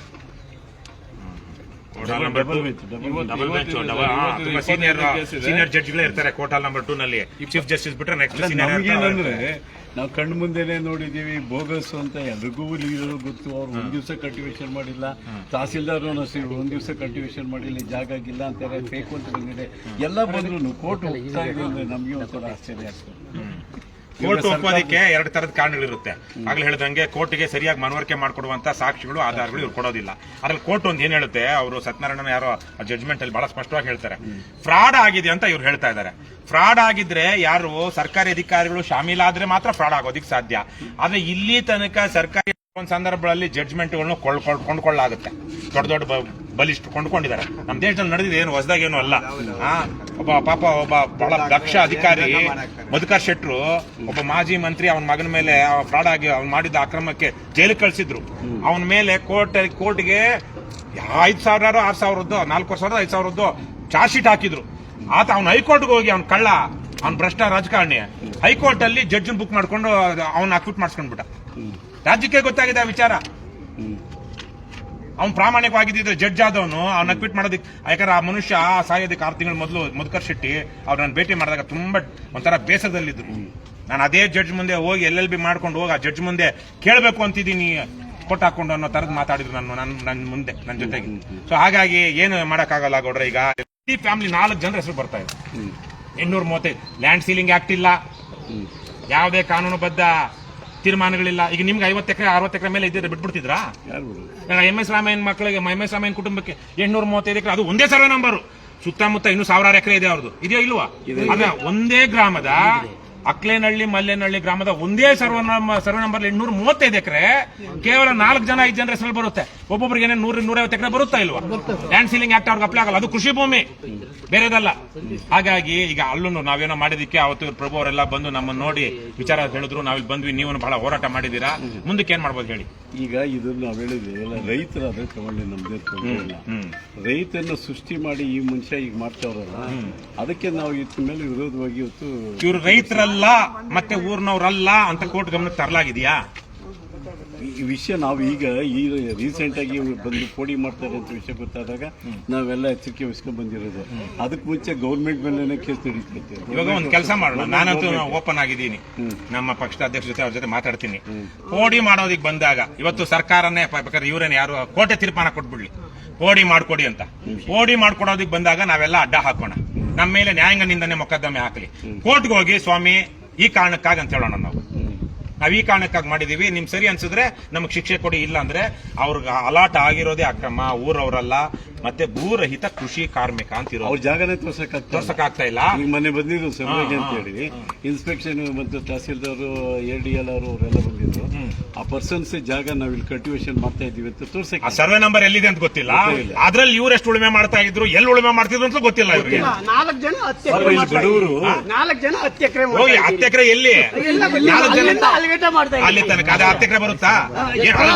ಸೀನಿಯರ್ ಜಡ್ಜ್ಗಳೇ ಇರ್ತಾರೆ ಕೋರ್ಟ್ ಹಾಲ್ ನಂಬರ್ 2 ನಲ್ಲಿ. ಚೀಫ್ ಜಸ್ಟಿಸ್ ಬಿಟ್ರೆ ನೆಕ್ಸ್ಟ್ ನಮ್ಗೇನಂದ್ರೆ ನಾವು ಕಣ್ಣು ಮುಂದೆನೆ ನೋಡಿದೀವಿ ಬೋಗಸ್ ಅಂತ ಎಲ್ರಿಗೂ ಗೊತ್ತು. ಅವ್ರು ಒಂದ್ ದಿವಸ ಕಲ್ಟಿವೇಶನ್ ಮಾಡಿಲ್ಲ, ತಹಸೀಲ್ದಾರ್ ಒಂದ್ ದಿವಸ ಕಲ್ಟಿವೇಶನ್ ಮಾಡಿಲ್ಲ, ಜಾಗ ಆಗಿಲ್ಲ ಅಂತಾರೆ, ಫೇಕ್ ಅಂತ ಬಂದಿದೆ. ಎಲ್ಲ ಬಂದ್ರು ಕೋರ್ಟ್ ಹೋಗ್ತಾ ಇದೆ ಅಂದ್ರೆ ನಮ್ಗೆ ಒಂಥರ ಆಶ್ಚರ್ಯ ಆಗ್ತದೆ. ಕೋರ್ಟ್ ಒಪ್ಪೋದಕ್ಕೆ 2 ತರದ ಕಾರಣಗಳಿರುತ್ತೆ. ಆಗ್ಲೇ ಹೇಳಿದಂಗೆ ಕೋರ್ಟ್ಗೆ ಸರಿಯಾಗಿ ಮನವರಿಕೆ ಮಾಡ್ಕೊಡುವಂತ ಸಾಕ್ಷಿಗಳು, ಆಧಾರಗಳು ಇವ್ರು ಕೊಡೋದಿಲ್ಲ. ಅದ್ರಲ್ಲಿ ಕೋರ್ಟ್ ಒಂದ್ ಏನ್ ಹೇಳುತ್ತೆ, ಅವರು ಸತ್ಯನಾರಾಯಣ ಯಾರೋ ಜಡ್ಜ್ಮೆಂಟ್ ಅಲ್ಲಿ ಬಹಳ ಸ್ಪಷ್ಟವಾಗಿ ಹೇಳ್ತಾರೆ, ಫ್ರಾಡ್ ಆಗಿದೆ ಅಂತ ಇವ್ರು ಹೇಳ್ತಾ ಇದ್ದಾರೆ. ಫ್ರಾಡ್ ಆಗಿದ್ರೆ ಯಾರು ಸರ್ಕಾರಿ ಅಧಿಕಾರಿಗಳು ಶಾಮೀಲಾದ್ರೆ ಮಾತ್ರ ಫ್ರಾಡ್ ಆಗೋದಿಕ್ ಸಾಧ್ಯ. ಆದ್ರೆ ಇಲ್ಲಿ ತನಕ ಸರ್ಕಾರಿ ಒಂದ್ ಸಂದರ್ಭಗಳಲ್ಲಿ ಜಡ್ಜ್ಮೆಂಟ್ಗಳನ್ನು ಕೊಂಡ್ಕೊಳ್ಳಾಗುತ್ತೆ. ದೊಡ್ಡ ಬಲಿಷ್ಠ ಕೊಂಡ್ಕೊಂಡಿದ್ದಾರೆ. ನಮ್ಮ ದೇಶದಲ್ಲಿ ನಡೆದಿದೆ, ಏನು ಹೊಸದಾಗೇನು ಅಲ್ಲ. ಒಬ್ಬ ಬಹಳ ದಕ್ಷ ಅಧಿಕಾರಿ ಮಧುಕರ್ ಶೆಟ್ರು, ಒಬ್ಬ ಮಾಜಿ ಮಂತ್ರಿ, ಅವನ ಮಗನ ಮೇಲೆ ಫ್ರಾಡ್ ಆಗಿ ಅವ್ನು ಮಾಡಿದ ಅಕ್ರಮಕ್ಕೆ ಜೈಲಿಗೆ ಕಳಿಸಿದ್ರು. ಅವನ ಮೇಲೆ ಕೋರ್ಟ್ಗೆ 5,000 6,000 4 ವರ್ಷದ 5,000 ಚಾರ್ಜ್ ಶೀಟ್ ಹಾಕಿದ್ರು. ಆತ ಅವ್ನು ಹೈಕೋರ್ಟ್ಗೆ ಹೋಗಿ ಅವ್ನ ಕಳ್ಳ, ಅವ್ನ ಭ್ರಷ್ಟ ರಾಜಕಾರಣಿ, ಹೈಕೋರ್ಟ್ ಅಲ್ಲಿ ಜಡ್ಜ್ ಬುಕ್ ಮಾಡ್ಕೊಂಡು ಅವ್ನ ಅಕ್ವಿಟ್ ಮಾಡಿಸ್ಕೊಂಡ್ಬಿಟ್ಟ. ರಾಜ್ಯಕ್ಕೆ ಗೊತ್ತಾಗಿದೆ ಆ ವಿಚಾರ. ಅವ್ನು ಪ್ರಾಮಾಣಿಕವಾಗಿದ್ದಿದ್ರೆ ಜಡ್ಜ್ ಆದವನು ಅವ್ನ ಅಕ್ವಿಟ್ ಮಾಡೋದಕ್ಕೆ. ಯಾಕಂದ್ರೆ ಆ ಮನುಷ್ಯ ಸಾಯೋದಕ್ಕೆ 6 ತಿಂಗಳ ಮೊದಲು ಮಧುಕರ್ ಶೆಟ್ಟಿ ಅವ್ರು ನಾನು ಭೇಟಿ ಮಾಡಿದಾಗ ತುಂಬಾ ಒಂಥರ ಬೇಸರದಲ್ಲಿದ್ರು. ನಾನು ಅದೇ ಜಡ್ಜ್ ಮುಂದೆ ಹೋಗಿ LLB ಮಾಡ್ಕೊಂಡು ಹೋಗಿ ಆ ಜಡ್ಜ್ ಮುಂದೆ ಕೇಳಬೇಕು ಅಂತಿದ್ದೀನಿ, ಕೊಟ್ಟು ಹಾಕೊಂಡು ಅನ್ನೋ ತರದ್ ಮಾತಾಡಿದ್ರು ನನ್ನ ಮುಂದೆ, ನನ್ನ ಜೊತೆಗೆ. ಸೊ ಹಾಗಾಗಿ ಏನು ಮಾಡಕ್ಕಾಗಲ್ಲ ಗೌಡ್ರೆ. ಈಗ ಈ ಫ್ಯಾಮಿಲಿ 4 ಜನರ ಹೆಸರು ಬರ್ತಾ ಇದೆ. 835 ಲ್ಯಾಂಡ್ ಸೀಲಿಂಗ್ ಆಕ್ಟ್ ಇಲ್ಲ, ಯಾವುದೇ ಕಾನೂನುಬದ್ಧ ತೀರ್ಮಾನಗಳಿಲ್ಲ. ಈಗ ನಿಮ್ಗೆ 50 ಎಕರೆ 60 ಎಕರೆ ಮೇಲೆ ಇದ್ದಿದ್ರೆ ಬಿಟ್ಬಿಡ್ತಿದ್ರಾ? MS ರಾಮಯ್ಯನ ಮಕ್ಕಳಿಗೆ, MS ರಾಮಯ್ಯನ ಕುಟುಂಬಕ್ಕೆ 835 ಎಕರೆ, ಅದು ಒಂದೇ ಸರ್ವೆ ನಂಬರ್. ಸುತ್ತಮುತ್ತ ಇನ್ನೂ 1000 ಎಕರೆ ಇದೆ ಅವ್ರದ್ದು. ಇದೆಯೋ ಇಲ್ವಾ? ಅದ ಒಂದೇ ಗ್ರಾಮದ ಅಕ್ಲೇನಹಳ್ಳಿ ಮಲ್ಲೇನಹಳ್ಳಿ ಗ್ರಾಮದ ಒಂದೇ ಸರ್ವೆ ನಂಬರ್ 835 ಎಕರೆ ಕೇವಲ 4 ಜನ 5 ಜನರ ಹೆಸರು ಬರುತ್ತೆ. ಒಬ್ಬೊಬ್ಬರಿಗೆ 100-150 ಎಕರೆ ಬರುತ್ತಾ ಇಲ್ವಾ? ಲ್ಯಾಂಡ್ ಸೀಲಿಂಗ್ ಆಕ್ಟ್ ಅವ್ರಿಗೆ ಅಪ್ಲೈ ಆಗಲ್ಲ. ಅದು ಕೃಷಿ ಭೂಮಿ, ಬೇರೆದಲ್ಲ. ಹಾಗಾಗಿ ಈಗ ಅಲ್ಲೂ ನಾವೇನೋ ಮಾಡಿದಕ್ಕೆ ಅವತ್ತು ಪ್ರಭು ಅವರೆಲ್ಲ ಬಂದು ನಮ್ಮನ್ನು ನೋಡಿ ವಿಚಾರ ಹೇಳಿದ್ರು. ನಾವಿಲ್ಲಿ ಬಂದ್ವಿ, ನೀವು ಬಹಳ ಹೋರಾಟ ಮಾಡಿದೀರಾ, ಮುಂದಕ್ಕೆ ಏನ್ ಮಾಡ್ಬೋದು ಹೇಳಿ? ಈಗ ಇದನ್ನು ನಾವು ಹೇಳಿದ್ವಿ ಎಲ್ಲ ರೈತರಾದ್ರೆ ತಗೊಂಡು ನಮ್ದೇ ತೊಂದರೆ ಇಲ್ಲ. ರೈತರನ್ನ ಸೃಷ್ಟಿ ಮಾಡಿ ಈ ಮನುಷ್ಯ ಈಗ ಮಾಡ್ತಾವ್ರಲ್ಲ, ಅದಕ್ಕೆ ನಾವು ಇತ್ತ ಮೇಲೆ ವಿರೋಧವಾಗಿ ಇವತ್ತು ಇವರು ರೈತರಲ್ಲ ಮತ್ತೆ ಊರ್ನವ್ರಲ್ಲ ಅಂತ ಕೋರ್ಟ್ ಗಮನಕ್ಕೆ ತರಲಾಗಿದೆಯಾ? ಈ ವಿಷಯ ನಾವು ಈಗ ರೀಸೆಂಟ್ ಆಗಿ ಬಂದು ಪೋಡಿ ಮಾಡ್ತಾರೆ ಅಂತ ವಿಷಯ ಗೊತ್ತಾದಾಗ ನಾವೆಲ್ಲ ಎಚ್ಚರಿಕೆ ವಹಿಸ್ಕೊಂಡ್ ಬಂದಿರೋದು. ಅದಕ್ಕೆ ಮುಂಚೆ ಗೌರ್ಮೆಂಟ್ ಮೇಲೆ ಕೇಸ್ ನಡೀತಿತ್ತು. ಇವಾಗ ಒಂದು ಕೆಲಸ ಮಾಡೋಣ, ನಾನಂತೂ ಓಪನ್ ಆಗಿದ್ದೀನಿ, ನಮ್ಮ ಪಕ್ಷದ ಅಧ್ಯಕ್ಷ ಜೊತೆ ಅವ್ರ ಜೊತೆ ಮಾತಾಡ್ತೀನಿ. ಪೋಡಿ ಮಾಡೋದಿಕ್ ಬಂದಾಗ ಇವತ್ತು ಸರ್ಕಾರನೇ ಬೇಕಾದ್ರೆ ಇವರೇನು ಯಾರು ಕೋರ್ಟೆ ತೀರ್ಮಾನ ಕೊಟ್ಬಿಡ್ಲಿ ಪೋಡಿ ಮಾಡ್ಕೊಡಿ ಅಂತ. ಪೋಡಿ ಮಾಡ್ಕೊಡೋದಿಕ್ ಬಂದಾಗ ನಾವೆಲ್ಲ ಅಡ್ಡ ಹಾಕೋಣ, ನಮ್ಮ ಮೇಲೆ ನ್ಯಾಯಾಂಗ ನಿಂದನೆ ಮೊಕದ್ದಮೆ ಹಾಕಲಿ. ಕೋರ್ಟ್ಗೆ ಹೋಗಿ ಸ್ವಾಮಿ ಈ ಕಾರಣಕ್ಕಾಗಿ ಅಂತ ಹೇಳೋಣ. ನಾವ್ ಈ ಕಾರಣಕ್ಕಾಗಿ ಮಾಡಿದೀವಿ, ನಿಮ್ ಸರಿ ಅನ್ಸಿದ್ರೆ ನಮಗ್ ಶಿಕ್ಷೆ ಕೊಡಿ, ಇಲ್ಲ ಅಂದ್ರೆ ಅವ್ರಿಗೆ ಅಲಾಟ್ ಆಗಿರೋದೇ ಅಕ್ರಮ, ಊರವರಲ್ಲ, ಮತ್ತೆ ಭೂರಹಿತ ಕೃಷಿ ಕಾರ್ಮಿಕ ಅಂತಿರೋ ಅವ್ರ ಜಾಗನೇ ತೋರ್ಸಕ್ಕಾಗ್ತಾ ಇಲ್ಲ. ಈಗ ಮೊನ್ನೆ ಬಂದಿದ್ರು ಸಭೆಗೆ ಅಂತ ಹೇಳಿ ಇನ್ಸ್ಪೆಕ್ಷನ್ ಮತ್ತು ತಹಸೀಲ್ದಾರ್ ADL ಅವರೆಲ್ಲ ಬಂದಿದ್ರು. ಆ ಪರ್ಸನ್ಸ್ ಜಾಗ ನಾವ್ ಇಲ್ಲಿ ಕಲ್ಟಿವೇಶನ್ ಮಾಡ್ತಾ ಇದೀವಿ ಅಂತ ತೋರ್ಸಕ್ಕೆ ಸರ್ವೆ ನಂಬರ್ ಎಲ್ಲಿದೆ ಅಂತ ಗೊತ್ತಿಲ್ಲ. ಅದ್ರಲ್ಲಿ ಇವ್ರು ಎಷ್ಟು ಉಳುಮೆ ಮಾಡ್ತಾ ಇದ್ರು, ಎಲ್ಲಿ ಉಳುಮೆ ಮಾಡ್ತಿದ್ರು ಅಂತ ಗೊತ್ತಿಲ್ಲ ಇವ್ರಿಗೆ. 4 ಜನ 10 ಎಕರೆ ಹೋಗಿ 10 ಎಕರೆ ಎಲ್ಲಿ? 4 ಜನ ಅಲ್ಲಿ ತನಕ ಅದೇ 10 ಎಕರೆ ಬರುತ್ತಾ?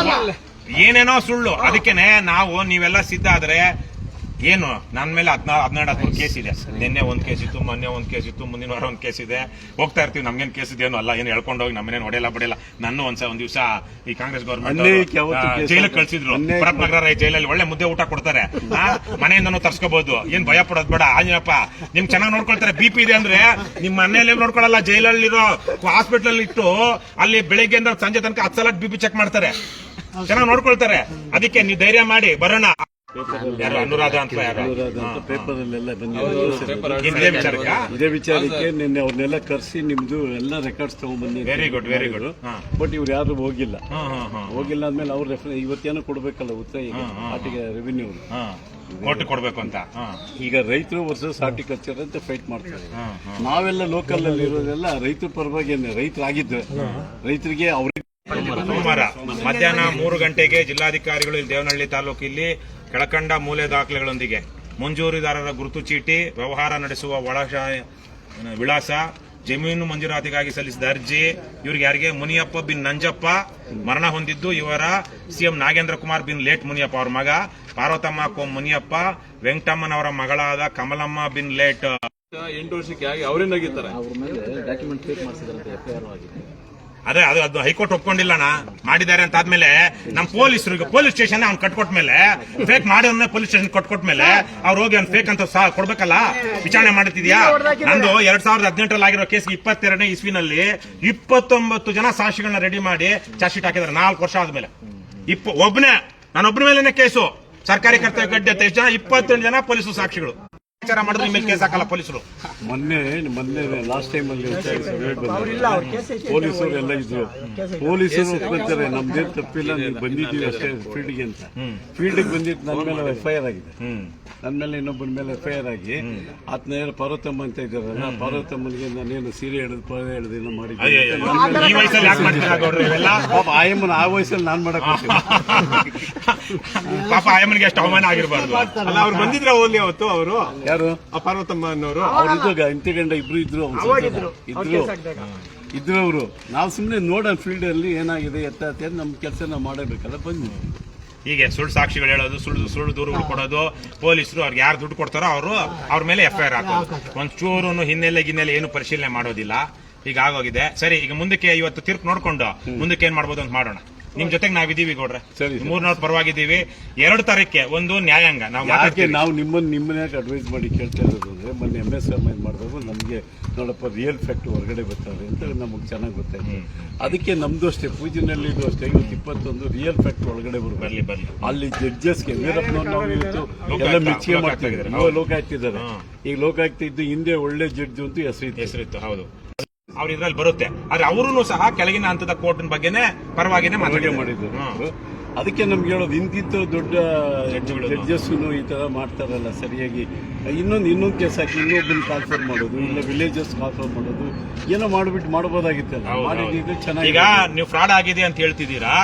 ಏನೇನೋ ಸುಳ್ಳು. ಅದಕ್ಕೇನೆ ನಾವು ನೀವೆಲ್ಲ ಸಿದ್ಧ ಆದ್ರೆ ಏನು ನನ್ನ ಮೇಲೆ 12 ಕೇಸ್ ಇದೆ. ನಿನ್ನೆ ಒಂದ್ ಕೇಸ್ ಇತ್ತು, ಮೊನ್ನೆ ಒಂದ್ ಕೇಸ್ ಇತ್ತು, ಮುಂದಿನ ವಾರ ಒಂದ್ ಕೇಸ್ ಇದೆ. ಹೋಗ್ತಾ ಇರ್ತೀವಿ. ನಮ್ಗೇನ್ ಕೇಸ್ ಇದೆಯೋ ಅಲ್ಲ, ಏನು ಹೇಳ್ಕೊಂಡು ಹೋಗಿ ನಮ್ಮನೇನು ಹೊಡೆಯಲ್ಲ ಬಡಿಯಲ್ಲ. ನನ್ನ ಒಂದ್ ದಿವಸ ಈ ಕಾಂಗ್ರೆಸ್ ಗೌರ್ಮೆಂಟ್ ಜೈಲಿಗೆ ಕಳ್ಸಿದ್ರು. ಭರತ್ನಗರ ಜೈಲಲ್ಲಿ ಒಳ್ಳೆ ಮುದ್ದೆ ಊಟ ಕೊಡ್ತಾರೆ. ಮನೆಯಿಂದನೂ ತರ್ಸ್ಕೋಬಹುದು. ಏನ್ ಭಯ ಪಡೋದ್ ಬೇಡ. ಆಂಜನಪ್ಪ ನಿಮ್ ಚೆನ್ನಾಗಿ ನೋಡ್ಕೊಳ್ತಾರೆ. BP ಇದೆ ಅಂದ್ರೆ ನಿಮ್ ಮನೇಲಿ ನೋಡ್ಕೊಳ್ಳಲ್ಲ. ಜೈಲಲ್ಲಿರೋ ಹಾಸ್ಪಿಟಲ್ ಇಟ್ಟು ಅಲ್ಲಿ ಬೆಳಿಗ್ಗೆಯಿಂದ ಸಂಜೆ ತನಕ 10 ಸಲ BP ಚೆಕ್ ಮಾಡ್ತಾರೆ. ಚೆನ್ನಾಗಿ ನೋಡ್ಕೊಳ್ತಾರೆ. ಅದಕ್ಕೆ ನೀವು ಧೈರ್ಯ ಮಾಡಿ ಬರೋಣ. ಯಾರು ಅನುರಾಧ ಅಂತ ಪೇಪರ್ ಅಲ್ಲೆಲ್ಲ ಇದೇ ವಿಚಾರಕ್ಕೆ ನಿನ್ನೆ ಅವ್ರನ್ನೆಲ್ಲ ಕರ್ಸಿ ನಿಮ್ದು ಎಲ್ಲ ರೆಕಾರ್ಡ್ಸ್ ತಗೊಂಡ್ಬಂದಿ. Very good, very good. But ಇವ್ರು ಯಾರು ಹೋಗಿಲ್ಲ ಆದ್ಮೇಲೆ ಅವ್ರ ಇವತ್ತೇನೋ ಕೊಡ್ಬೇಕಲ್ಲ ಉತ್ತರ ಈಗ ಆಟಿಗೆ ರೆವಿನ್ಯೂ ಕೋರ್ಟ್ ಕೊಡ್ಬೇಕು ಅಂತ. ಈಗ ರೈತರು ವರ್ಸಸ್ ಹಾರ್ಟಿಕಲ್ಚರ್ ಅಂತ ಫೈಟ್ ಮಾಡ್ತಾರೆ. ನಾವೆಲ್ಲ ಲೋಕಲ್ ಅಲ್ಲಿ ಇರೋದೆಲ್ಲ ರೈತರ ಪರವಾಗಿ ರೈತರಾಗಿದ್ರೆ ರೈತರಿಗೆ ಅವ್ರಿಗೆ ಸೋಮವಾರ ಮಧ್ಯಾಹ್ನ 3 ಗಂಟೆಗೆ ಜಿಲ್ಲಾಧಿಕಾರಿಗಳು ಇಲ್ಲಿ ದೇವನಹಳ್ಳಿ ತಾಲೂಕಿಲ್ಲಿ ಕೆಳಕಂಡ ಮೂಲೆ ದಾಖಲೆಗಳೊಂದಿಗೆ ಮಂಜೂರಿದಾರರ ಗುರುತು ಚೀಟಿ, ವ್ಯವಹಾರ ನಡೆಸುವ ವಿಳಾಸ, ಜಮೀನು ಮಂಜೂರಾತಿಗಾಗಿ ಸಲ್ಲಿಸಿದ ಅರ್ಜಿ, ಇವ್ರಿಗೆ ಯಾರಿಗೆ ಮುನಿಯಪ್ಪ ಬಿನ್ ನಂಜಪ್ಪ ಮರಣ ಹೊಂದಿದ್ದು, ಇವರ CM ನಾಗೇಂದ್ರ ಕುಮಾರ್ ಬಿನ್ ಲೇಟ್ ಮುನಿಯಪ್ಪ ಅವ್ರ ಮಗ, ಪಾರ್ವತಮ್ಮ ಕೋಮ್ ಮುನಿಯಪ್ಪ, ವೆಂಕಟಮ್ಮನವರ ಮಗಳಾದ ಕಮಲಮ್ಮ ಬಿನ್ ಲೇಟ್ 8 ವರ್ಷಕ್ಕೆ ಆಗಿ ಅವರೇನಾಗಿರ್ತಾರೆ. ಅವ್ರ ಮೇಲೆ ಡಾಕ್ಯುಮೆಂಟ್ ಫೇಕ್ ಮಾಡಿಸಿದ್ರಂತೆ FIR ಆಗಿದೆ. ಅದೇ ಅದು ಹೈಕೋರ್ಟ್ ಒಪ್ಕೊಂಡಿಲ್ಲಣ್ಣ. ಮಾಡಿದ್ದಾರೆ ಅಂತ ಆದ್ಮೇಲೆ ನಮ್ಮ ಪೊಲೀಸರಿಗೆ ಪೊಲೀಸ್ ಸ್ಟೇಷನ್ ಅವ್ನು ಕಟ್ಕೊಟ್ಮೇಲೆ ಫೇಕ್ ಮಾಡಿ ಪೊಲೀಸ್ ಸ್ಟೇಷನ್ ಕಟ್ಕೊಟ್ಮೇಲೆ ಅವ್ರು ಹೋಗಿ ಅವ್ನು ಫೇಕ್ ಅಂತ ಕೊಡ್ಬೇಕಲ್ಲ. ವಿಚಾರಣೆ ಮಾಡ್ತಿದ್ಯಾ? ನಂದು 2018 ಆಗಿರೋ ಕೇಸ್ಗೆ 22ನೇ ಇಸ್ವಿನಲ್ಲಿ 29 ಜನ ಸಾಕ್ಷಿಗಳನ್ನ ರೆಡಿ ಮಾಡಿ ಚಾರ್ಜ್ ಶೀಟ್ ಹಾಕಿದ್ದಾರೆ. 4 ವರ್ಷ ಆದ್ಮೇಲೆ ನಾನೊಬ್ಬನ ಮೇಲೇನೆ ಕೇಸು. ಸರ್ಕಾರಿ ಕರ್ತವ್ಯ ಗಡ್ಡೆ 28 ಜನ ಪೊಲೀಸರು ಸಾಕ್ಷಿಗಳು. ವಿಚಾರ ಮಾಡಿದ್ರೆ ನಿಮ್ಮ ಕೇಸ್ ಹಾಕಲ್ಲ ಪೊಲೀಸರು. ಮೊನ್ನೆ ಲಾಸ್ಟ್ ಟೈಮ್ ಅಲ್ಲಿ ಪೊಲೀಸರು ಎಲ್ಲ ಇದ್ರು. ಪೊಲೀಸರು ಒಪ್ಕೊಂತಾರೆ ನಮ್ದೇನ್ ತಪ್ಪಿಲ್ಲ, ನೀವು ಬಂದಿದ್ದೀವಿ ಅಷ್ಟೇ ಫೀಲ್ಡ್ಗೆ ಅಂತ. ಫೀಲ್ಡ್ಗೆ ಬಂದಿದ್ದು ನನ್ನ ಮೇಲೆ FIR ಆಗಿದೆ. ನನ್ನ ಮೇಲೆ ಇನ್ನೊಬ್ಬನ ಮೇಲೆ FIR ಆಗಿ ಆತನ ಯಾರು ಪಾರ್ವತಮ್ಮ ಅಂತ ಇದ್ದಾರಲ್ಲ, ಪಾರ್ವತಮ್ಮನಿಗೆ ನಾನೇನು ಸೀರೆ ಹಿಡಿದು ಪೊರೆ ಹಿಡಿದು ಏನೋ ಮಾಡಿದ್ದೀನಿ. ಪಾಪ ಆಯಮ್ಮನ ಆ ವಯಸ್ಸಲ್ಲಿ ನಾನ್ ಮಾಡಕ್ ಪಾಪ ಆಯಮ್ಮನಿಗೆ ಎಷ್ಟು ಅವಮಾನ ಆಗಿರ್ಬಾರ್ದು. ಅಲ್ಲ ಅವ್ರು ಬಂದಿದ್ರ ಓನ್ಲಿ ಅವತ್ತು ಅವರು ಯಾರು ಪಾರ್ವತಮ್ಮ ಅನ್ನೋರು ಅವ್ರಿದ್ದಾಗ ಇಂತಿಗಂಡ ಇಬ್ರು ಇದ್ರು ಅವರು. ನಾವು ಸುಮ್ಮನೆ ನೋಡೋಣ ಫೀಲ್ಡ್ ಅಲ್ಲಿ ಏನಾಗಿದೆ ಎತ್ತ ನಮ್ ಕೆಲಸ ನಾವು ಮಾಡಬೇಕಲ್ಲ. ಬಂದ್ವಿ ಹೀಗೆ ಸುಳ್ಳು ಸಾಕ್ಷಿಗಳು ಹೇಳೋದು, ಸುಳ್ಳು ದೂರುಗಳು ಕೊಡೋದು, ಪೊಲೀಸರು ಅವ್ರಿಗೆ ಯಾರು ದುಡ್ಡು ಕೊಡ್ತಾರೋ ಅವ್ರ ಮೇಲೆ FIR ಹಾಕೋದು. ಒಂದ್ ಚೂರು ಹಿನ್ನೆಲೆ ಏನು ಪರಿಶೀಲನೆ ಮಾಡೋದಿಲ್ಲ. ಈಗ ಆಗೋಗಿದೆ. ಸರಿ, ಈಗ ಮುಂದಕ್ಕೆ ಇವತ್ತು ತೀರ್ಪು ನೋಡ್ಕೊಂಡು ಮುಂದಕ್ಕೆ ಏನ್ ಮಾಡ್ಬೋದು ಅಂತ ಮಾಡೋಣ. ನಿಮ್ ಜೊತೆಗೆ ನಾವಿದ್ದೀವಿ ಗೌಡ್ರೆ, 3 ಪರವಾಗಿದ್ದೀವಿ. 2 ತಾರೀಕೆ ಒಂದು ನ್ಯಾಯಾಂಗ ನಾವು ನಿಮ್ಮನ್ನ ಅಡ್ವೈಸ್ ಮಾಡಿ ಕೇಳ್ತಾ ಇರೋದು ಅಂದ್ರೆ ಮೊನ್ನೆ MS ಮಾಡಿದಾಗ ನಮ್ಗೆ ನೋಡಪ್ಪ ರಿಯಲ್ ಫ್ಯಾಕ್ಟ್ ಹೊರಗಡೆ ಬರ್ತಾರೆ ಅಂತ ನಮಗೆ ಚೆನ್ನಾಗಿ ಗೊತ್ತಾಯ್ತು. ಅದಕ್ಕೆ ನಮ್ದು ಅಷ್ಟೇ ಪೂಜೆನಲ್ಲಿ ಇದು ಅಷ್ಟೇ 21 ರಿಯಲ್ ಫ್ಯಾಕ್ಟ್ ಒಳಗಡೆ ಬರ್ಲಿ. ಅಲ್ಲಿ ಜಡ್ಜಸ್ಗೆ ವೀರಪ್ಪನವ್ರು ನಾವು ಇವತ್ತು ಎಲ್ಲ ಮೆಚ್ಚುಗೆ ಮಾಡ್ತಾ ಇದ್ದಾರೆ. ಲೋಕಾಯುಕ್ತ ಇದ್ದಾರೆ. ಈಗ ಲೋಕಾಯುಕ್ತ ಇದ್ದು ಹಿಂದೆ ಒಳ್ಳೆ ಜಡ್ಜ್ ಅಂತೂ ಹೆಸರಿತ್ತು. ಹೌದು, ಅವ್ರು ಇದ್ರಲ್ಲಿ ಬರುತ್ತೆ. ಆದ್ರೆ ಅವರು ಸಹ ಕೆಳಗಿನ ಹಂತದ ಕೋರ್ಟ್ ಬಗ್ಗೆನೇ ಪರವಾಗಿನೇ ಮಾಡಿದ್ರು. ಅದಕ್ಕೆ ನಮ್ಗೆ ಹೇಳೋದು ಇಂತಿಂತ ದೊಡ್ಡ ಜಡ್ಜಸ್ ಈ ತರ ಮಾಡ್ತಾರಲ್ಲ ಸರಿಯಾಗಿ. ಇನ್ನೊಂದು ಕೇಸ್ ಹಾಕಿ ಇನ್ನೊಬ್ಬನ ಟ್ರಾನ್ಸ್ಫರ್ ಮಾಡೋದು, ಇಲ್ಲ ವಿಲೇಜಸ್ ಟ್ರಾನ್ಸ್ಫರ್ ಮಾಡೋದು, ಏನೋ ಮಾಡಬಹುದಾಗಿತ್ತಲ್ಲ. ಮಾಡಿದ್ದು ಚೆನ್ನಾಗಿ. ಈಗ ನೀವು ಫ್ರಾಡ್ ಆಗಿದೆ ಅಂತ ಹೇಳ್ತಿದ್ದೀರಾ,